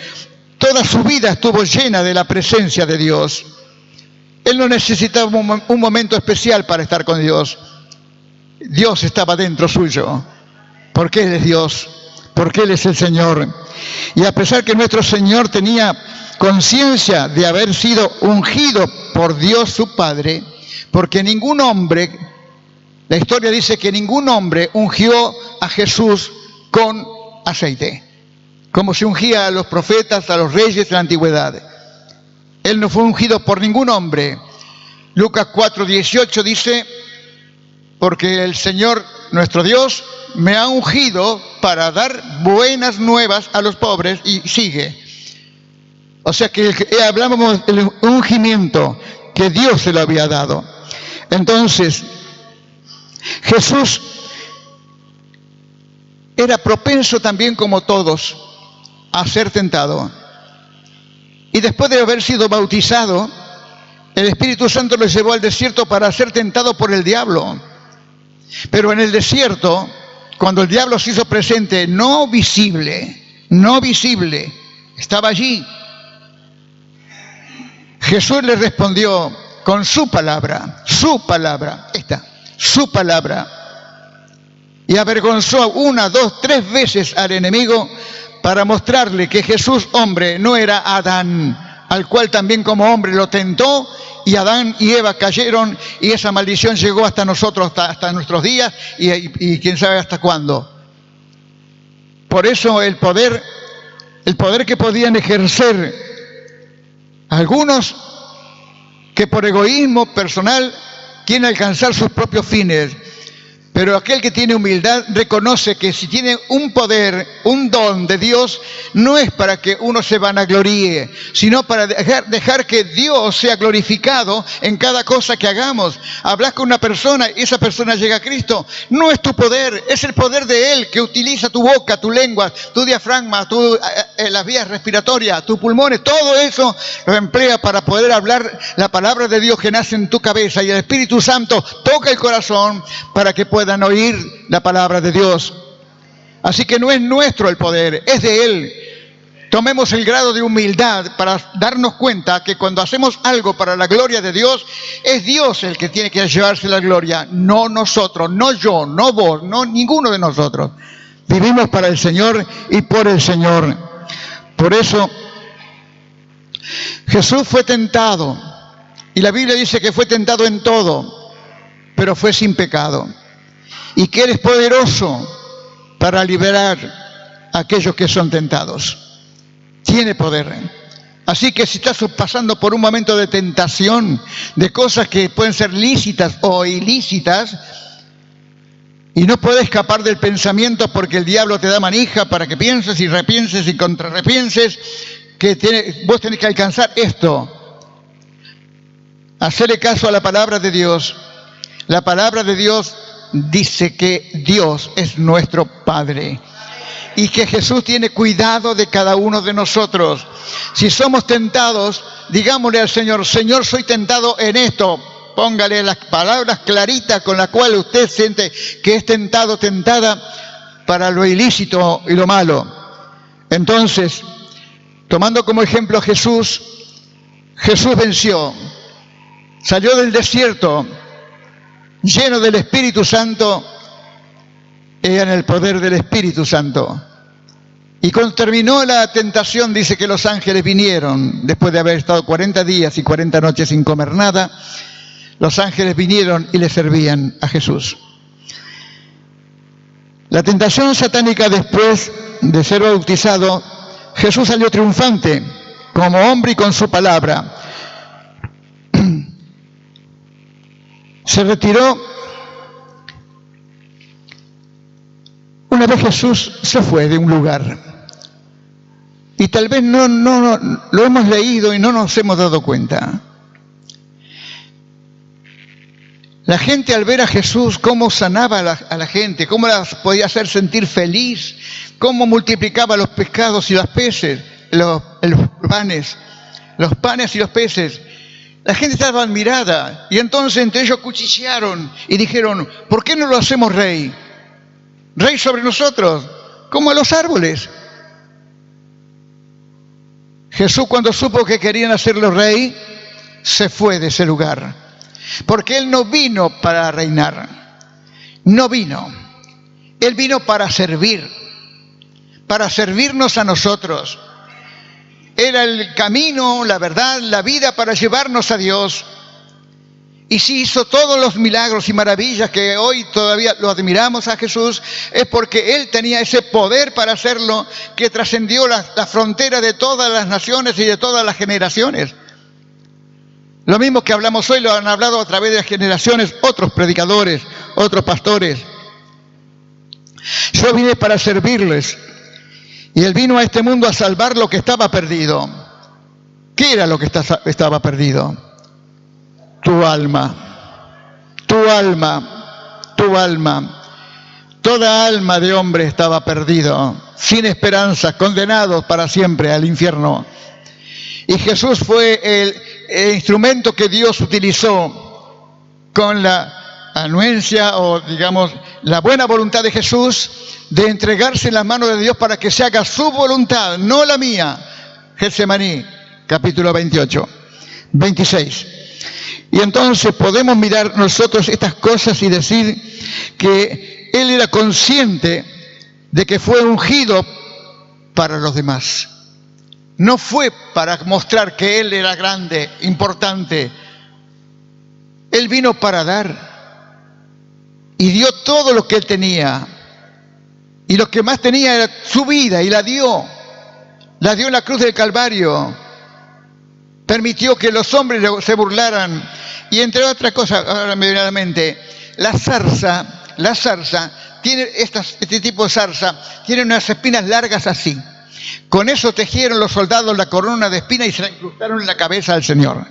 toda su vida estuvo llena de la presencia de Dios. Él no necesitaba un momento especial para estar con Dios. Dios estaba dentro suyo, porque Él es Dios, porque Él es el Señor. Y a pesar que nuestro Señor tenía conciencia de haber sido ungido por Dios su Padre, porque ningún hombre, la historia dice que ningún hombre ungió a Jesús con aceite, como se ungía a los profetas, a los reyes de la antigüedad. Él no fue ungido por ningún hombre. Lucas 4:18 dice, porque el Señor, nuestro Dios, me ha ungido para dar buenas nuevas a los pobres, y sigue. O sea que hablamos del ungimiento que Dios se lo había dado. Entonces, Jesús era propenso también como todos a ser tentado. Y después de haber sido bautizado, el Espíritu Santo lo llevó al desierto para ser tentado por el diablo. Pero en el desierto, cuando el diablo se hizo presente, no visible, estaba allí. Jesús le respondió con su palabra, y avergonzó 1, 2, 3 veces al enemigo para mostrarle que Jesús, hombre, no era Adán, al cual también como hombre lo tentó, y Adán y Eva cayeron, y esa maldición llegó hasta nosotros, hasta nuestros días, y quién sabe hasta cuándo. Por eso el poder que podían ejercer algunos que por egoísmo personal quieren alcanzar sus propios fines. Pero aquel que tiene humildad reconoce que si tiene un poder, un don de Dios, no es para que uno se vanagloríe, sino para dejar que Dios sea glorificado en cada cosa que hagamos. Hablas con una persona y esa persona llega a Cristo. No es tu poder, es el poder de Él que utiliza tu boca, tu lengua, tu diafragma, las vías respiratorias, tus pulmones. Todo eso lo emplea para poder hablar la palabra de Dios que nace en tu cabeza, y el Espíritu Santo toca el corazón para que puedan oír la palabra de Dios. Así que no es nuestro el poder, es de Él. Tomemos el grado de humildad para darnos cuenta que cuando hacemos algo para la gloria de Dios, es Dios el que tiene que llevarse la gloria, no nosotros, no yo, no vos, no ninguno de nosotros. Vivimos para el Señor y por el Señor. Por eso Jesús fue tentado, y la Biblia dice que fue tentado en todo, pero fue sin pecado. Y que Él es poderoso para liberar a aquellos que son tentados. Tiene poder. Así que si estás pasando por un momento de tentación, de cosas que pueden ser lícitas o ilícitas, y no puedes escapar del pensamiento porque el diablo te da manija para que pienses y repienses y contrarrepienses, vos tenés que alcanzar esto. Hacerle caso a la palabra de Dios. La palabra de Dios dice que Dios es nuestro Padre y que Jesús tiene cuidado de cada uno de nosotros. Si somos tentados, digámosle al Señor: Señor, soy tentado en esto. Póngale las palabras claritas con las cuales usted siente que es tentado, tentada para lo ilícito y lo malo. Entonces, tomando como ejemplo a Jesús, Jesús venció, salió del desierto lleno del Espíritu Santo, en el poder del Espíritu Santo. Y cuando terminó la tentación, dice que los ángeles vinieron, después de haber estado 40 días y 40 noches sin comer nada, los ángeles vinieron y le servían a Jesús. La tentación satánica, después de ser bautizado, Jesús salió triunfante, como hombre y con su palabra. Se retiró. Una vez Jesús se fue de un lugar y tal vez no lo hemos leído y no nos hemos dado cuenta. La gente, al ver a Jesús, cómo sanaba a la gente, cómo las podía hacer sentir feliz, cómo multiplicaba los pescados y los peces, los panes, los panes y los peces. La gente estaba admirada y entonces entre ellos cuchichearon y dijeron, ¿por qué no lo hacemos rey? Rey sobre nosotros, como a los árboles. Jesús, cuando supo que querían hacerlo rey, se fue de ese lugar. Porque Él no vino para reinar. No vino. Él vino para servir. Para servirnos a nosotros. Era el camino, la verdad, la vida para llevarnos a Dios. Y si hizo todos los milagros y maravillas que hoy todavía lo admiramos a Jesús, es porque Él tenía ese poder para hacerlo que trascendió la frontera de todas las naciones y de todas las generaciones. Lo mismo que hablamos hoy lo han hablado a través de las generaciones otros predicadores, otros pastores. Yo vine para servirles. Y Él vino a este mundo a salvar lo que estaba perdido. ¿Qué era lo que estaba perdido? Tu alma, tu alma, tu alma. Toda alma de hombre estaba perdido, sin esperanza, condenados para siempre al infierno. Y Jesús fue el instrumento que Dios utilizó con la anuencia o digamos la buena voluntad de Jesús de entregarse en las manos de Dios para que se haga su voluntad, no la mía. Getsemaní, capítulo 26. Y entonces podemos mirar nosotros estas cosas y decir que Él era consciente de que fue ungido para los demás. No fue para mostrar que Él era grande, importante. Él vino para dar. Y dio todo lo que Él tenía. Y lo que más tenía era su vida y la dio. La dio en la cruz del Calvario. Permitió que los hombres se burlaran. Y entre otras cosas, ahora me viene a la mente, la zarza tiene este tipo de zarza, tiene unas espinas largas así. Con eso tejieron los soldados la corona de espinas y se la incrustaron en la cabeza del Señor.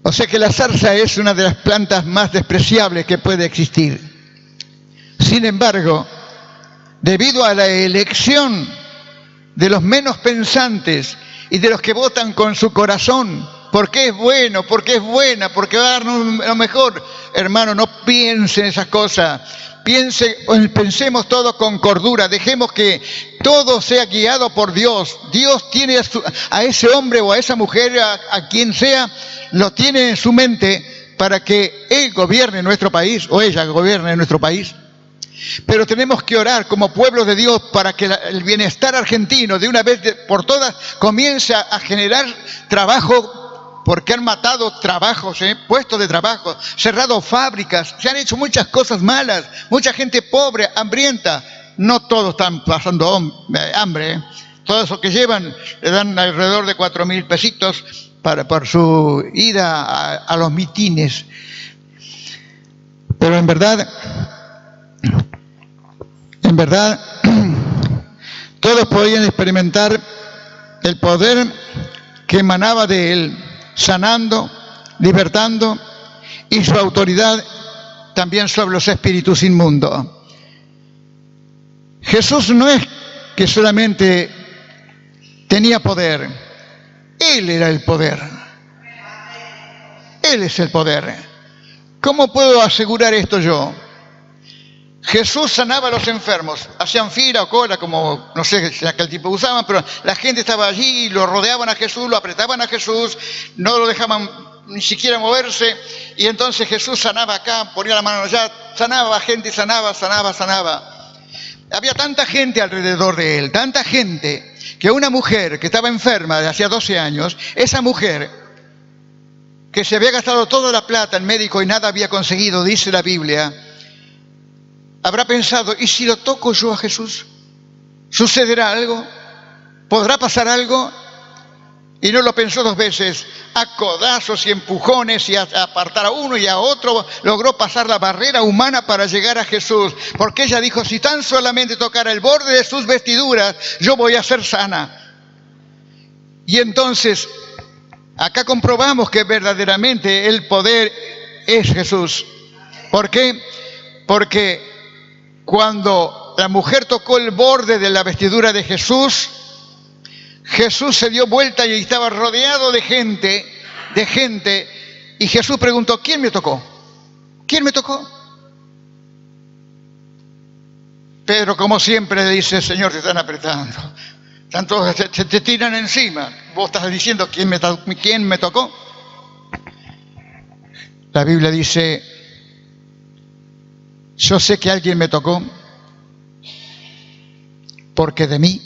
O sea que la zarza es una de las plantas más despreciables que puede existir. Sin embargo, debido a la elección de los menos pensantes y de los que votan con su corazón, porque es bueno, porque es buena, porque va a darnos lo mejor, hermano, no piensen esas cosas. Pensemos todo con cordura, dejemos que todo sea guiado por Dios. Dios tiene a ese hombre o a esa mujer, a quien sea, lo tiene en su mente para que Él gobierne nuestro país o ella gobierne nuestro país. Pero tenemos que orar como pueblo de Dios para que el bienestar argentino de una vez por todas comience a generar trabajo. Porque han matado trabajos, puestos de trabajo, cerrado fábricas, se han hecho muchas cosas malas, mucha gente pobre, hambrienta. No todos están pasando hambre. Todos los que llevan le dan alrededor de 4.000 pesitos por su ida a los mitines. Pero en verdad, todos podían experimentar el poder que emanaba de Él, sanando, libertando, y su autoridad también sobre los espíritus inmundos. Jesús no es que solamente tenía poder, Él era el poder. Él es el poder. ¿Cómo puedo asegurar esto yo? Jesús sanaba a los enfermos, hacían fila o cola, como no sé si aquel tipo usaban, pero la gente estaba allí, lo rodeaban a Jesús, lo apretaban a Jesús, no lo dejaban ni siquiera moverse, y entonces Jesús sanaba acá, ponía la mano allá, sanaba a gente, sanaba. Había tanta gente alrededor de Él, tanta gente, que una mujer que estaba enferma de hacía 12 años, esa mujer que se había gastado toda la plata en médico y nada había conseguido, dice la Biblia, habrá pensado, ¿y si lo toco yo a Jesús? ¿Sucederá algo? ¿Podrá pasar algo? Y no lo pensó dos veces. A codazos y empujones y a apartar a uno y a otro, logró pasar la barrera humana para llegar a Jesús. Porque ella dijo, si tan solamente tocara el borde de sus vestiduras, yo voy a ser sana. Y entonces, acá comprobamos que verdaderamente el poder es Jesús. ¿Por qué? Porque cuando la mujer tocó el borde de la vestidura de Jesús, Jesús se dio vuelta y estaba rodeado de gente, y Jesús preguntó, ¿quién me tocó? ¿Quién me tocó? Pedro, como siempre, le dice, Señor, te están apretando. Tanto te tiran encima. Vos estás diciendo, ¿quién me tocó? La Biblia dice, yo sé que alguien me tocó porque de mí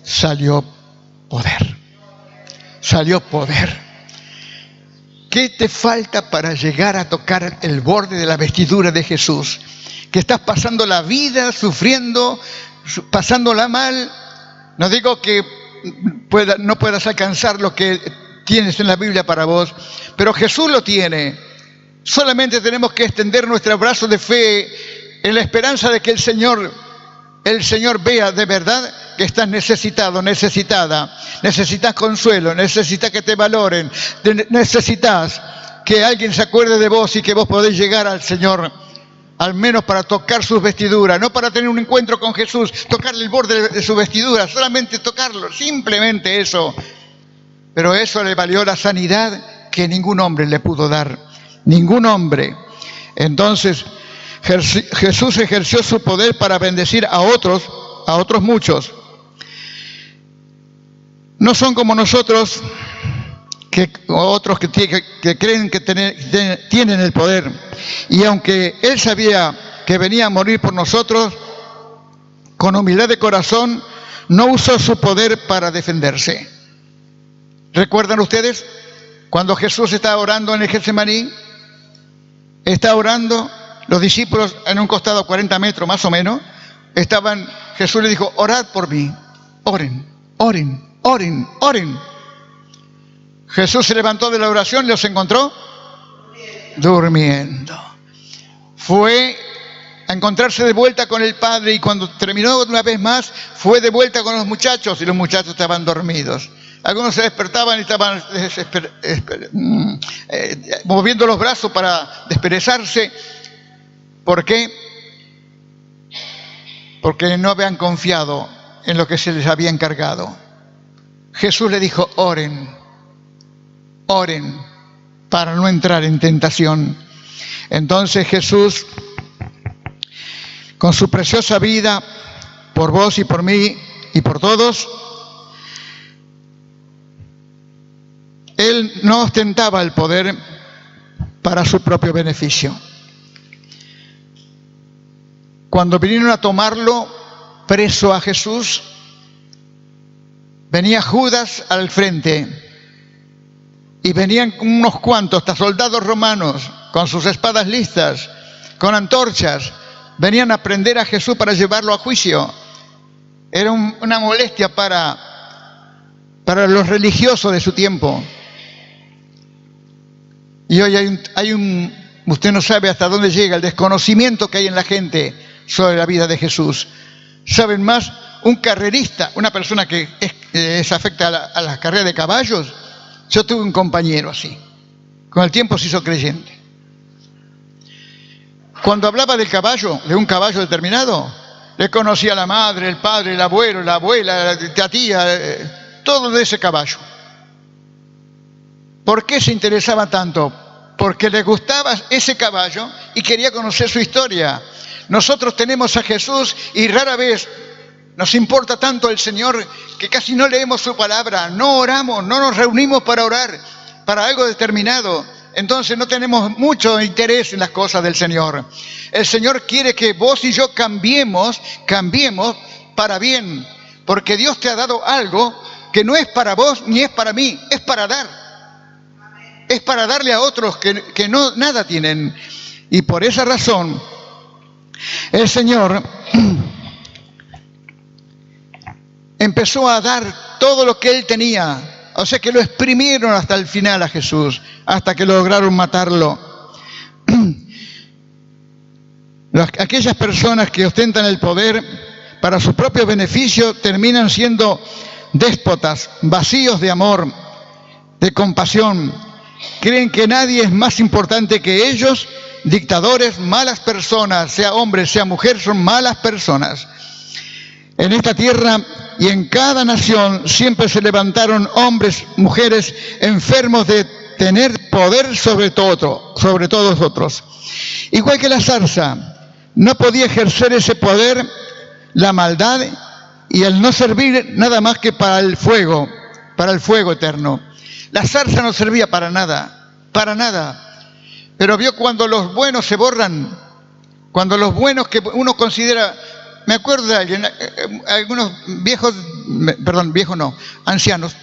salió poder. Salió poder. ¿Qué te falta para llegar a tocar el borde de la vestidura de Jesús? Que estás pasando la vida sufriendo, pasándola mal. No digo que no puedas alcanzar lo que tienes en la Biblia para vos, pero Jesús lo tiene. Solamente tenemos que extender nuestro brazo de fe en la esperanza de que el Señor vea de verdad que estás necesitado, necesitada. Necesitas consuelo, necesitas que te valoren, necesitas que alguien se acuerde de vos y que vos podés llegar al Señor, al menos para tocar sus vestiduras, no para tener un encuentro con Jesús, tocarle el borde de su vestidura, solamente tocarlo, simplemente eso. Pero eso le valió la sanidad que ningún hombre le pudo dar, ningún hombre. Entonces Jesús ejerció su poder para bendecir a otros muchos. No son como nosotros, otros que creen que tienen el poder. Y aunque Él sabía que venía a morir por nosotros, con humildad de corazón, no usó su poder para defenderse. ¿Recuerdan ustedes cuando Jesús estaba orando en el Getsemaní? Está orando, los discípulos en un costado 40 metros más o menos, Jesús le dijo, orad por mí, oren, oren, oren, oren. Jesús se levantó de la oración y los encontró durmiendo. Fue a encontrarse de vuelta con el Padre, y cuando terminó una vez más, fue de vuelta con los muchachos, y los muchachos estaban dormidos. Algunos se despertaban y estaban moviendo los brazos para desperezarse. ¿Por qué? Porque no habían confiado en lo que se les había encargado. Jesús le dijo, oren, oren, para no entrar en tentación. Entonces Jesús, con su preciosa vida, por vos y por mí y por todos, Él no ostentaba el poder para su propio beneficio. Cuando vinieron a tomarlo preso a Jesús, venía Judas al frente y venían unos cuantos, hasta soldados romanos, con sus espadas listas, con antorchas, venían a prender a Jesús para llevarlo a juicio. Era una molestia para los religiosos de su tiempo. Y hoy usted no sabe hasta dónde llega el desconocimiento que hay en la gente sobre la vida de Jesús. Saben más un carrerista, una persona que es afecta a la carrera de caballos. Yo tuve un compañero así, con el tiempo se hizo creyente. Cuando hablaba del caballo, de un caballo determinado, le conocía a la madre, el padre, el abuelo, la abuela, la tía, todo de ese caballo. ¿Por qué se interesaba tanto? Porque le gustaba ese caballo y quería conocer su historia. Nosotros tenemos a Jesús y rara vez nos importa tanto el Señor que casi no leemos su palabra, no oramos, no nos reunimos para orar, para algo determinado. Entonces no tenemos mucho interés en las cosas del Señor. El Señor quiere que vos y yo cambiemos para bien, porque Dios te ha dado algo que no es para vos ni es para mí, es para dar. Es para darle a otros que no nada tienen. Y por esa razón, el Señor empezó a dar todo lo que Él tenía. O sea que lo exprimieron hasta el final a Jesús, hasta que lograron matarlo. Aquellas personas que ostentan el poder para su propio beneficio terminan siendo déspotas, vacíos de amor, de compasión. Creen que nadie es más importante que ellos, dictadores, malas personas, sea hombre, sea mujer, son malas personas. En esta tierra y en cada nación siempre se levantaron hombres, mujeres, enfermos de tener poder sobre todos otros. Igual que la zarza, no podía ejercer ese poder, la maldad y el no servir nada más que para el fuego eterno. La zarza no servía para nada, para nada. Pero vio cuando los buenos se borran, cuando los buenos que uno considera... Me acuerdo de alguien, algunos ancianos.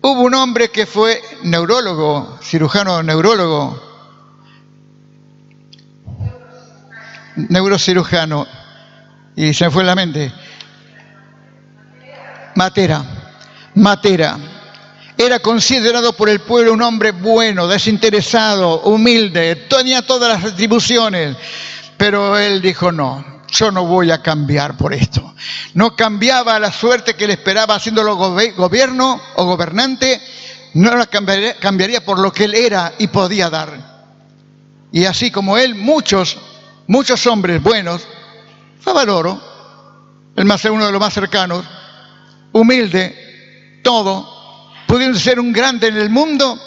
Hubo un hombre que fue neurólogo, neurocirujano, y se me fue en la mente. Matera. Era considerado por el pueblo un hombre bueno, desinteresado, humilde, tenía todas las atribuciones. Pero él dijo, no, yo no voy a cambiar por esto. No cambiaba la suerte que le esperaba haciéndolo gobierno o gobernante, no la cambiaría por lo que él era y podía dar. Y así como él, muchos hombres buenos, Favaloro, uno de los más cercanos, humilde, todo, pudiendo ser un grande en el mundo,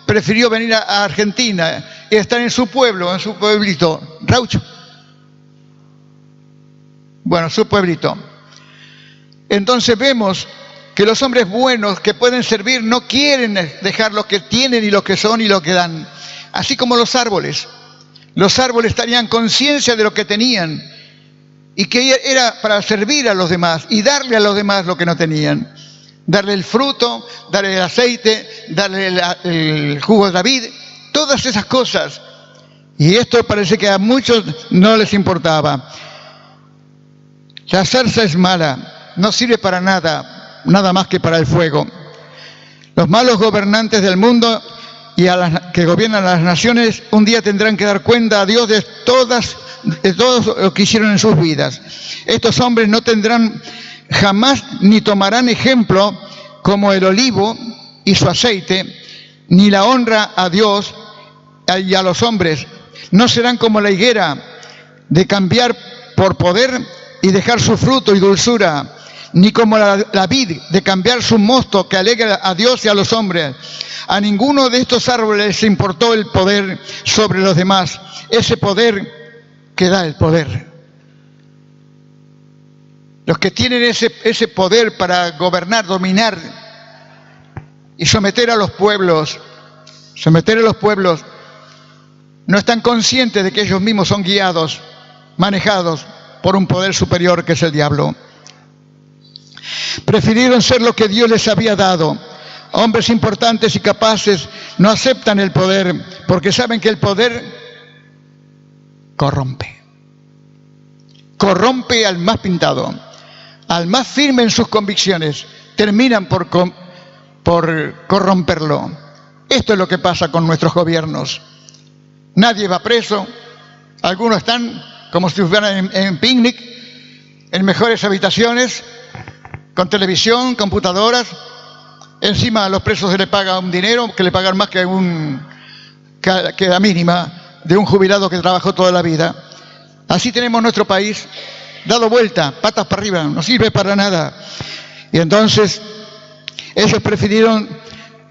prefirió venir a Argentina y estar en su pueblo, en su pueblito, Raucho. Bueno, su pueblito. Entonces vemos que los hombres buenos que pueden servir no quieren dejar lo que tienen y lo que son y lo que dan. Así como los árboles. Los árboles tenían conciencia de lo que tenían y que era para servir a los demás y darle a los demás lo que no tenían. Darle el fruto, darle el aceite, darle el jugo de David, todas esas cosas. Y esto parece que a muchos no les importaba. La zarza es mala, no sirve para nada, nada más que para el fuego. Los malos gobernantes del mundo y que gobiernan las naciones un día tendrán que dar cuenta a Dios de todo lo que hicieron en sus vidas. Estos hombres no tendrán jamás ni tomarán ejemplo como el olivo y su aceite, ni la honra a Dios y a los hombres. No serán como la higuera de cambiar por poder y dejar su fruto y dulzura, ni como la vid de cambiar su mosto que alegra a Dios y a los hombres. A ninguno de estos árboles se importó el poder sobre los demás, ese poder que da el poder. Los que tienen ese poder para gobernar, dominar y someter a los pueblos, no están conscientes de que ellos mismos son guiados, manejados por un poder superior que es el diablo. Prefirieron ser lo que Dios les había dado. Hombres importantes y capaces no aceptan el poder porque saben que el poder corrompe. Corrompe al más pintado, al más firme en sus convicciones. Terminan por corromperlo. Esto es lo que pasa con nuestros gobiernos. Nadie va preso. Algunos están como si estuvieran en picnic, en mejores habitaciones, con televisión, computadoras. Encima a los presos se les paga un dinero que le pagan más que la mínima de un jubilado que trabajó toda la vida. Así tenemos nuestro país dado vuelta, patas para arriba, no sirve para nada. Y entonces ellos prefirieron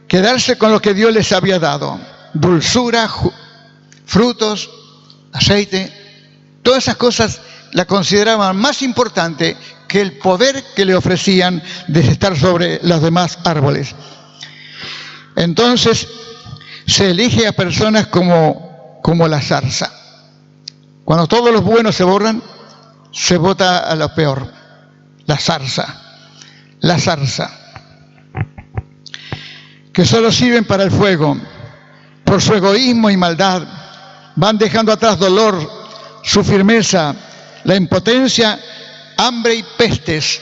quedarse con lo que Dios les había dado: dulzura, frutos, aceite. Todas esas cosas la consideraban más importante que el poder que le ofrecían de estar sobre los demás árboles. Entonces se elige a personas como la zarza. Cuando todos los buenos se borran, se vota a lo peor. La zarza, que solo sirven para el fuego. Por su egoísmo y maldad van dejando atrás dolor, su firmeza, la impotencia, hambre y pestes.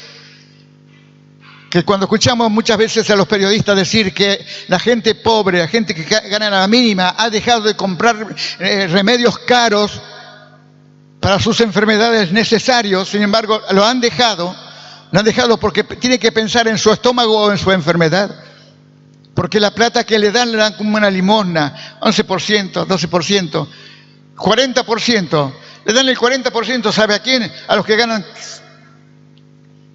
Que cuando escuchamos muchas veces a los periodistas decir que la gente pobre, la gente que gana la mínima, ha dejado de comprar remedios caros para sus enfermedades necesarios, sin embargo lo han dejado porque tiene que pensar en su estómago o en su enfermedad. Porque la plata que le dan como una limosna, 11%, 12%. 40%. Le dan el 40%, ¿sabe a quién? A los que ganan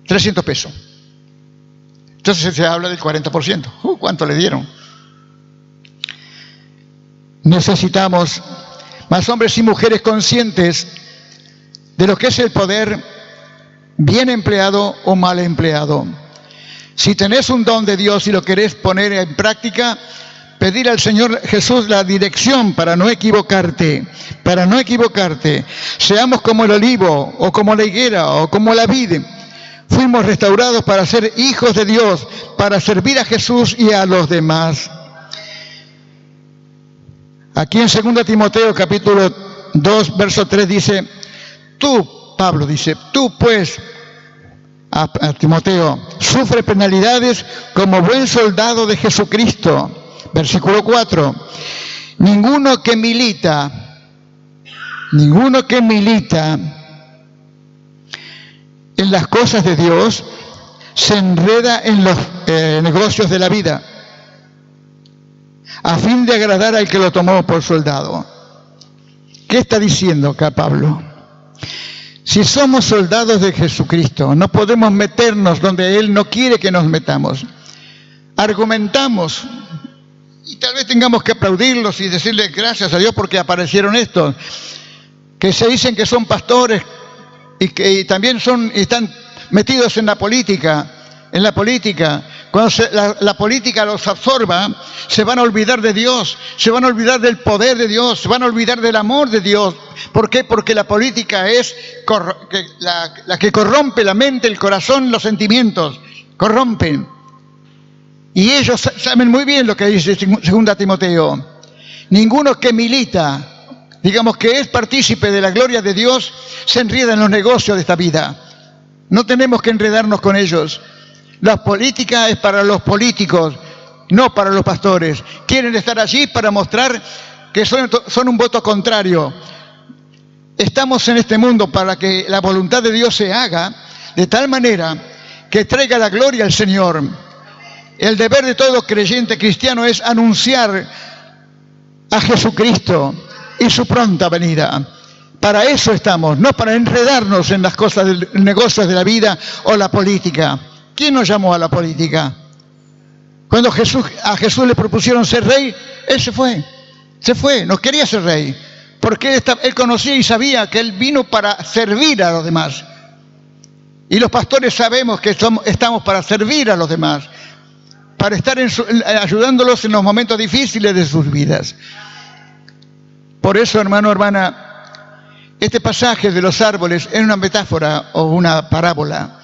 300 pesos. Entonces se habla del 40%. ¿Cuánto le dieron? Necesitamos más hombres y mujeres conscientes de lo que es el poder, bien empleado o mal empleado. Si tenés un don de Dios y lo querés poner en práctica, pedir al Señor Jesús la dirección para no equivocarte, para no equivocarte. Seamos como el olivo, o como la higuera, o como la vid. Fuimos restaurados para ser hijos de Dios, para servir a Jesús y a los demás. Aquí en 2 Timoteo capítulo 2, verso 3 dice, tú, Pablo dice, tú pues, a Timoteo, sufre penalidades como buen soldado de Jesucristo. Versículo 4, ninguno que milita en las cosas de Dios se enreda en los negocios de la vida, a fin de agradar al que lo tomó por soldado. ¿Qué está diciendo acá Pablo? Si somos soldados de Jesucristo, no podemos meternos donde Él no quiere que nos metamos. Argumentamos, y tal vez tengamos que aplaudirlos y decirles gracias a Dios porque aparecieron estos, que se dicen que son pastores y que también están metidos en la política. Cuando la política los absorba, se van a olvidar de Dios, se van a olvidar del poder de Dios, se van a olvidar del amor de Dios. ¿Por qué? Porque la política es la que corrompe la mente, el corazón, los sentimientos, corrompen. Y ellos saben muy bien lo que dice 2 Timoteo. Ninguno que milita, digamos que es partícipe de la gloria de Dios, se enreda en los negocios de esta vida. No tenemos que enredarnos con ellos. La política es para los políticos, no para los pastores. Quieren estar allí para mostrar que son un voto contrario. Estamos en este mundo para que la voluntad de Dios se haga de tal manera que traiga la gloria al Señor. El deber de todo creyente cristiano es anunciar a Jesucristo y su pronta venida. Para eso estamos, no para enredarnos en las cosas del negocios de la vida o la política. ¿Quién nos llamó a la política? Cuando a Jesús le propusieron ser rey, Él se fue, no quería ser rey, porque él conocía y sabía que Él vino para servir a los demás. Y los pastores sabemos que estamos para servir a los demás, para estar ayudándolos en los momentos difíciles de sus vidas. Por eso, hermano, hermana, este pasaje de los árboles es una metáfora o una parábola,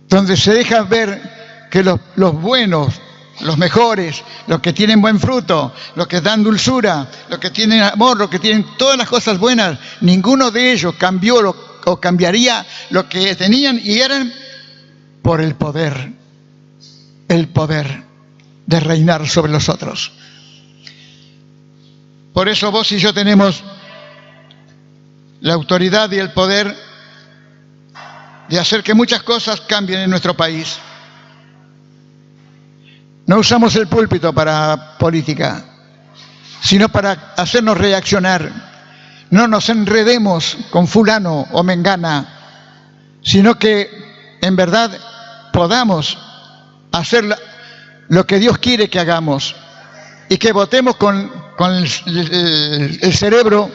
donde se deja ver que los buenos, los mejores, los que tienen buen fruto, los que dan dulzura, los que tienen amor, los que tienen todas las cosas buenas, ninguno de ellos cambió o cambiaría lo que tenían y eran por el poder de reinar sobre los otros. Por eso vos y yo tenemos la autoridad y el poder de hacer que muchas cosas cambien en nuestro país. No usamos el púlpito para política, sino para hacernos reaccionar. No nos enredemos con fulano o mengana, sino que en verdad podamos hacer lo que Dios quiere que hagamos y que votemos con el cerebro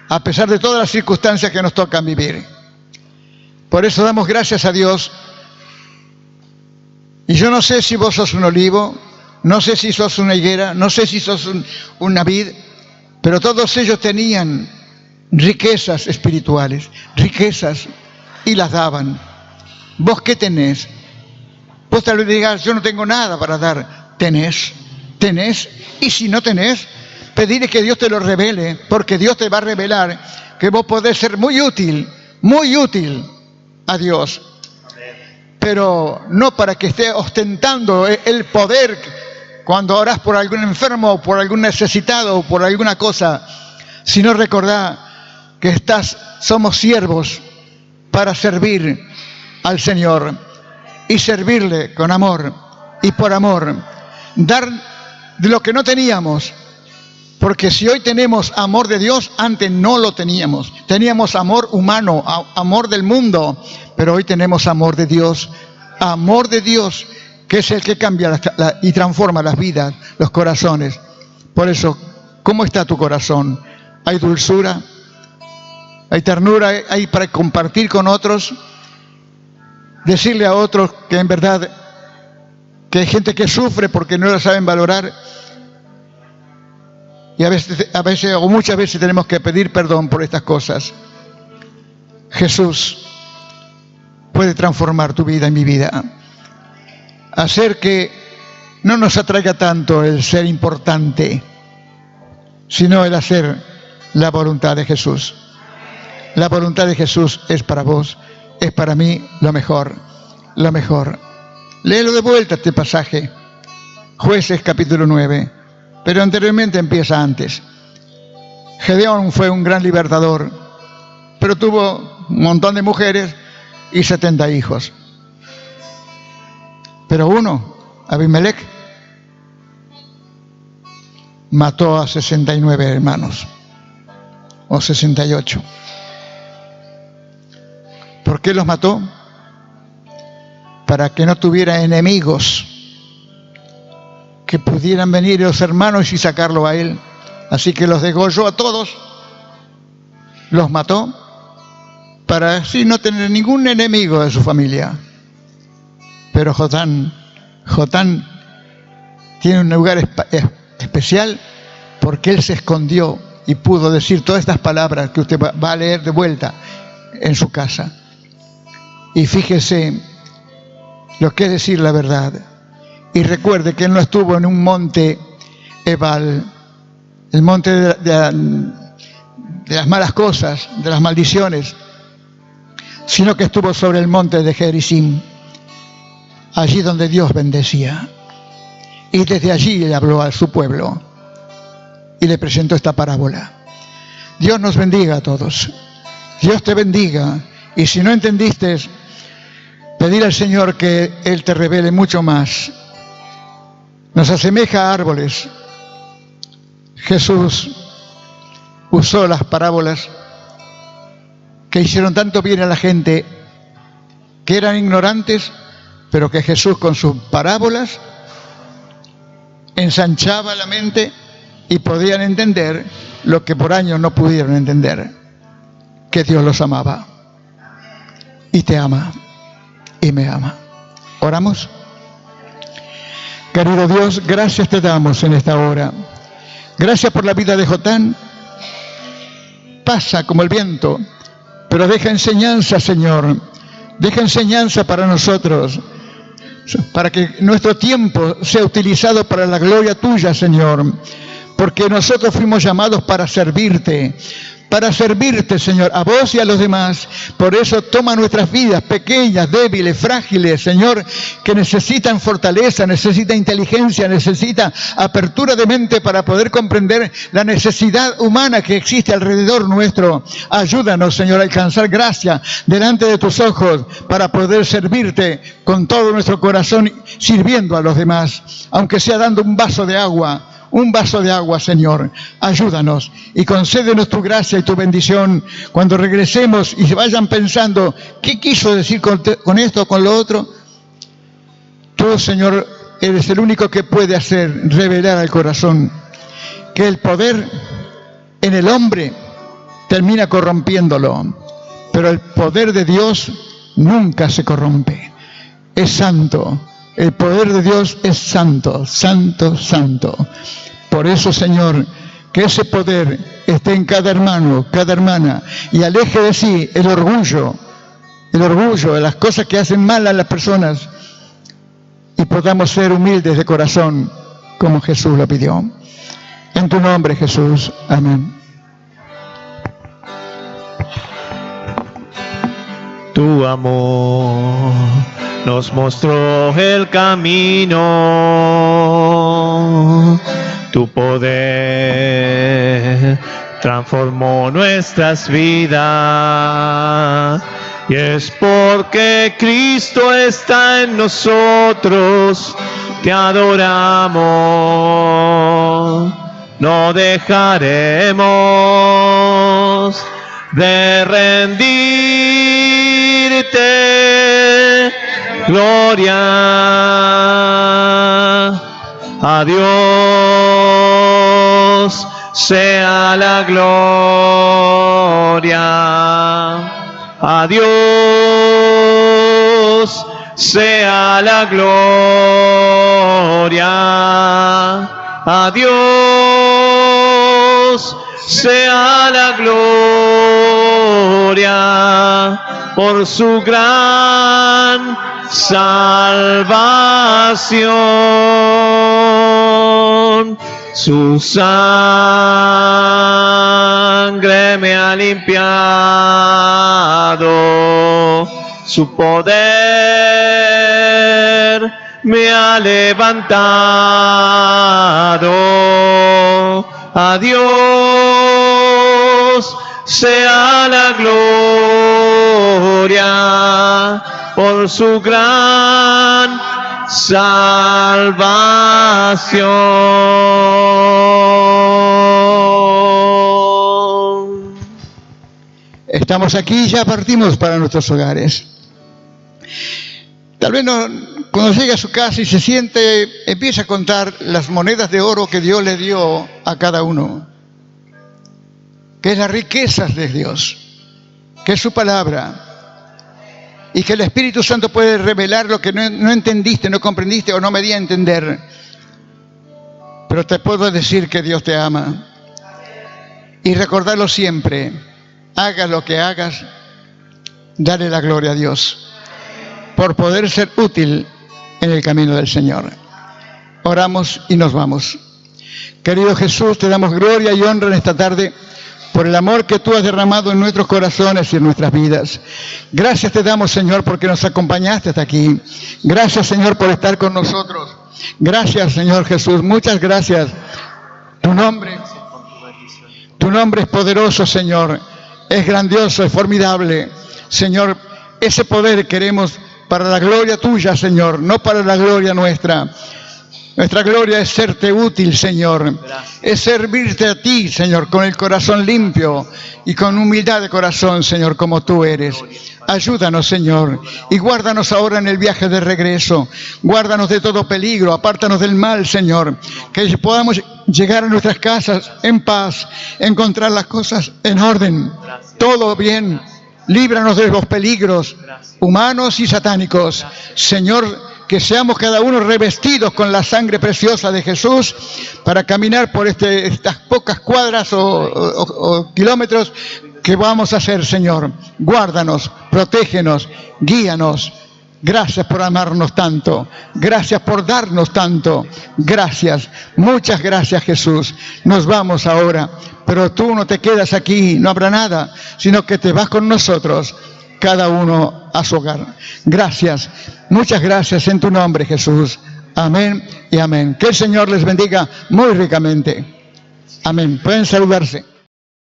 a pesar de todas las circunstancias que nos tocan vivir. Por eso damos gracias a Dios. Y yo no sé si vos sos un olivo, no sé si sos una higuera, no sé si sos una vid, pero todos ellos tenían riquezas espirituales, riquezas, y las daban. ¿Vos qué tenés? Vos tal vez digas, yo no tengo nada para dar. Tenés, y si no tenés, pedirle que Dios te lo revele, porque Dios te va a revelar que vos podés ser muy útil a Dios. Pero no para que esté ostentando el poder cuando orás por algún enfermo o por algún necesitado o por alguna cosa, sino recordá que somos siervos para servir al Señor y servirle con amor y por amor. Dar de lo que no teníamos Porque si hoy tenemos amor de Dios, antes no lo teníamos. Teníamos amor humano, amor del mundo, pero hoy tenemos amor de Dios, que es el que cambia y transforma las vidas, los corazones. Por eso, ¿cómo está tu corazón? ¿Hay dulzura? ¿Hay ternura? ¿Hay para compartir con otros? Decirle a otros que en verdad que hay gente que sufre porque no la saben valorar. Y a veces o muchas veces tenemos que pedir perdón por estas cosas. Jesús puede transformar tu vida y mi vida. Hacer que no nos atraiga tanto el ser importante, sino el hacer la voluntad de Jesús. La voluntad de Jesús es para vos, es para mí lo mejor, lo mejor. Léelo de vuelta este pasaje, Jueces capítulo 9. Pero anteriormente empieza antes. Gedeón fue un gran libertador, pero tuvo un montón de mujeres y 70 hijos. Pero uno, Abimelech, mató a 69 hermanos, o 68. ¿Por qué los mató? Para que no tuviera enemigos que pudieran venir los hermanos y sacarlo a él. Así que los degolló a todos, los mató, para así no tener ningún enemigo de su familia. Pero Jotán tiene un lugar especial porque él se escondió y pudo decir todas estas palabras que usted va a leer de vuelta en su casa. Y fíjese lo que es decir la verdad. Y recuerde que él no estuvo en un monte Ebal, el monte de las malas cosas, de las maldiciones, sino que estuvo sobre el monte de Gerizim, allí donde Dios bendecía. Y desde allí le habló a su pueblo y le presentó esta parábola. Dios nos bendiga a todos. Dios te bendiga. Y si no entendiste, pedir al Señor que Él te revele mucho más. Nos asemeja a árboles. Jesús usó las parábolas que hicieron tanto bien a la gente, que eran ignorantes, pero que Jesús con sus parábolas ensanchaba la mente y podían entender lo que por años no pudieron entender, que Dios los amaba y te ama y me ama. ¿Oramos? Querido Dios, gracias te damos en esta hora. Gracias por la vida de Jotán. Pasa como el viento, pero deja enseñanza, Señor. Deja enseñanza para nosotros, para que nuestro tiempo sea utilizado para la gloria tuya, Señor. Porque nosotros fuimos llamados para servirte, Señor, a vos y a los demás. Por eso toma nuestras vidas pequeñas, débiles, frágiles, Señor, que necesitan fortaleza, necesitan inteligencia, necesitan apertura de mente para poder comprender la necesidad humana que existe alrededor nuestro. Ayúdanos, Señor, a alcanzar gracia delante de tus ojos para poder servirte con todo nuestro corazón, sirviendo a los demás, aunque sea dando un vaso de agua, Señor. Ayúdanos y concédenos tu gracia y tu bendición cuando regresemos y se vayan pensando, ¿qué quiso decir con esto o con lo otro? Tú, Señor, eres el único que puede hacer revelar al corazón que el poder en el hombre termina corrompiéndolo, pero el poder de Dios nunca se corrompe. Es santo. El poder de Dios es santo, santo, santo. Por eso, Señor, que ese poder esté en cada hermano, cada hermana, y aleje de sí el orgullo de las cosas que hacen mal a las personas, y podamos ser humildes de corazón, como Jesús lo pidió. En tu nombre, Jesús. Amén. Tu amor nos mostró el camino, tu poder transformó nuestras vidas, y es porque Cristo está en nosotros, te adoramos. no dejaremos de rendirte gloria. A Dios sea la gloria. A Dios sea la gloria. A Dios sea la gloria por su gran salvación. Su sangre me ha limpiado, su poder me ha levantado. A Dios sea la gloria por su gran salvación. Estamos aquí y ya partimos para nuestros hogares. Tal vez cuando llegue a su casa y se siente, empieza a contar las monedas de oro que Dios le dio a cada uno, que es las riquezas de Dios, que es su palabra, y que el Espíritu Santo puede revelar lo que no entendiste, no comprendiste o no me di a entender. Pero te puedo decir que Dios te ama, y recordarlo siempre. Hagas lo que hagas, dale la gloria a Dios por poder ser útil en el camino del Señor. Oramos y nos vamos. Querido Jesús, te damos gloria y honra en esta tarde por el amor que tú has derramado en nuestros corazones y en nuestras vidas. Gracias te damos, Señor, porque nos acompañaste hasta aquí. Gracias, Señor, por estar con nosotros. Gracias, Señor Jesús, muchas gracias. Tu nombre es poderoso, Señor. Es grandioso, es formidable. Señor, ese poder queremos para la gloria tuya, Señor, no para la gloria nuestra. Nuestra gloria es serte útil, Señor. Es servirte a ti, Señor, con el corazón limpio y con humildad de corazón, Señor, como tú eres. Ayúdanos, Señor, y guárdanos ahora en el viaje de regreso. Guárdanos de todo peligro, apártanos del mal, Señor. Que podamos llegar a nuestras casas en paz, encontrar las cosas en orden, todo bien. Líbranos de los peligros humanos y satánicos. Señor, que seamos cada uno revestidos con la sangre preciosa de Jesús para caminar por estas pocas cuadras o kilómetros que vamos a hacer, Señor. Guárdanos, protégenos, guíanos. Gracias por amarnos tanto. Gracias por darnos tanto. Gracias. Muchas gracias, Jesús. Nos vamos ahora, pero tú no te quedas aquí, no habrá nada, sino que te vas con nosotros, cada uno a su hogar. Gracias. Muchas gracias en tu nombre, Jesús. Amén y amén. Que el Señor les bendiga muy ricamente. Amén. Pueden saludarse.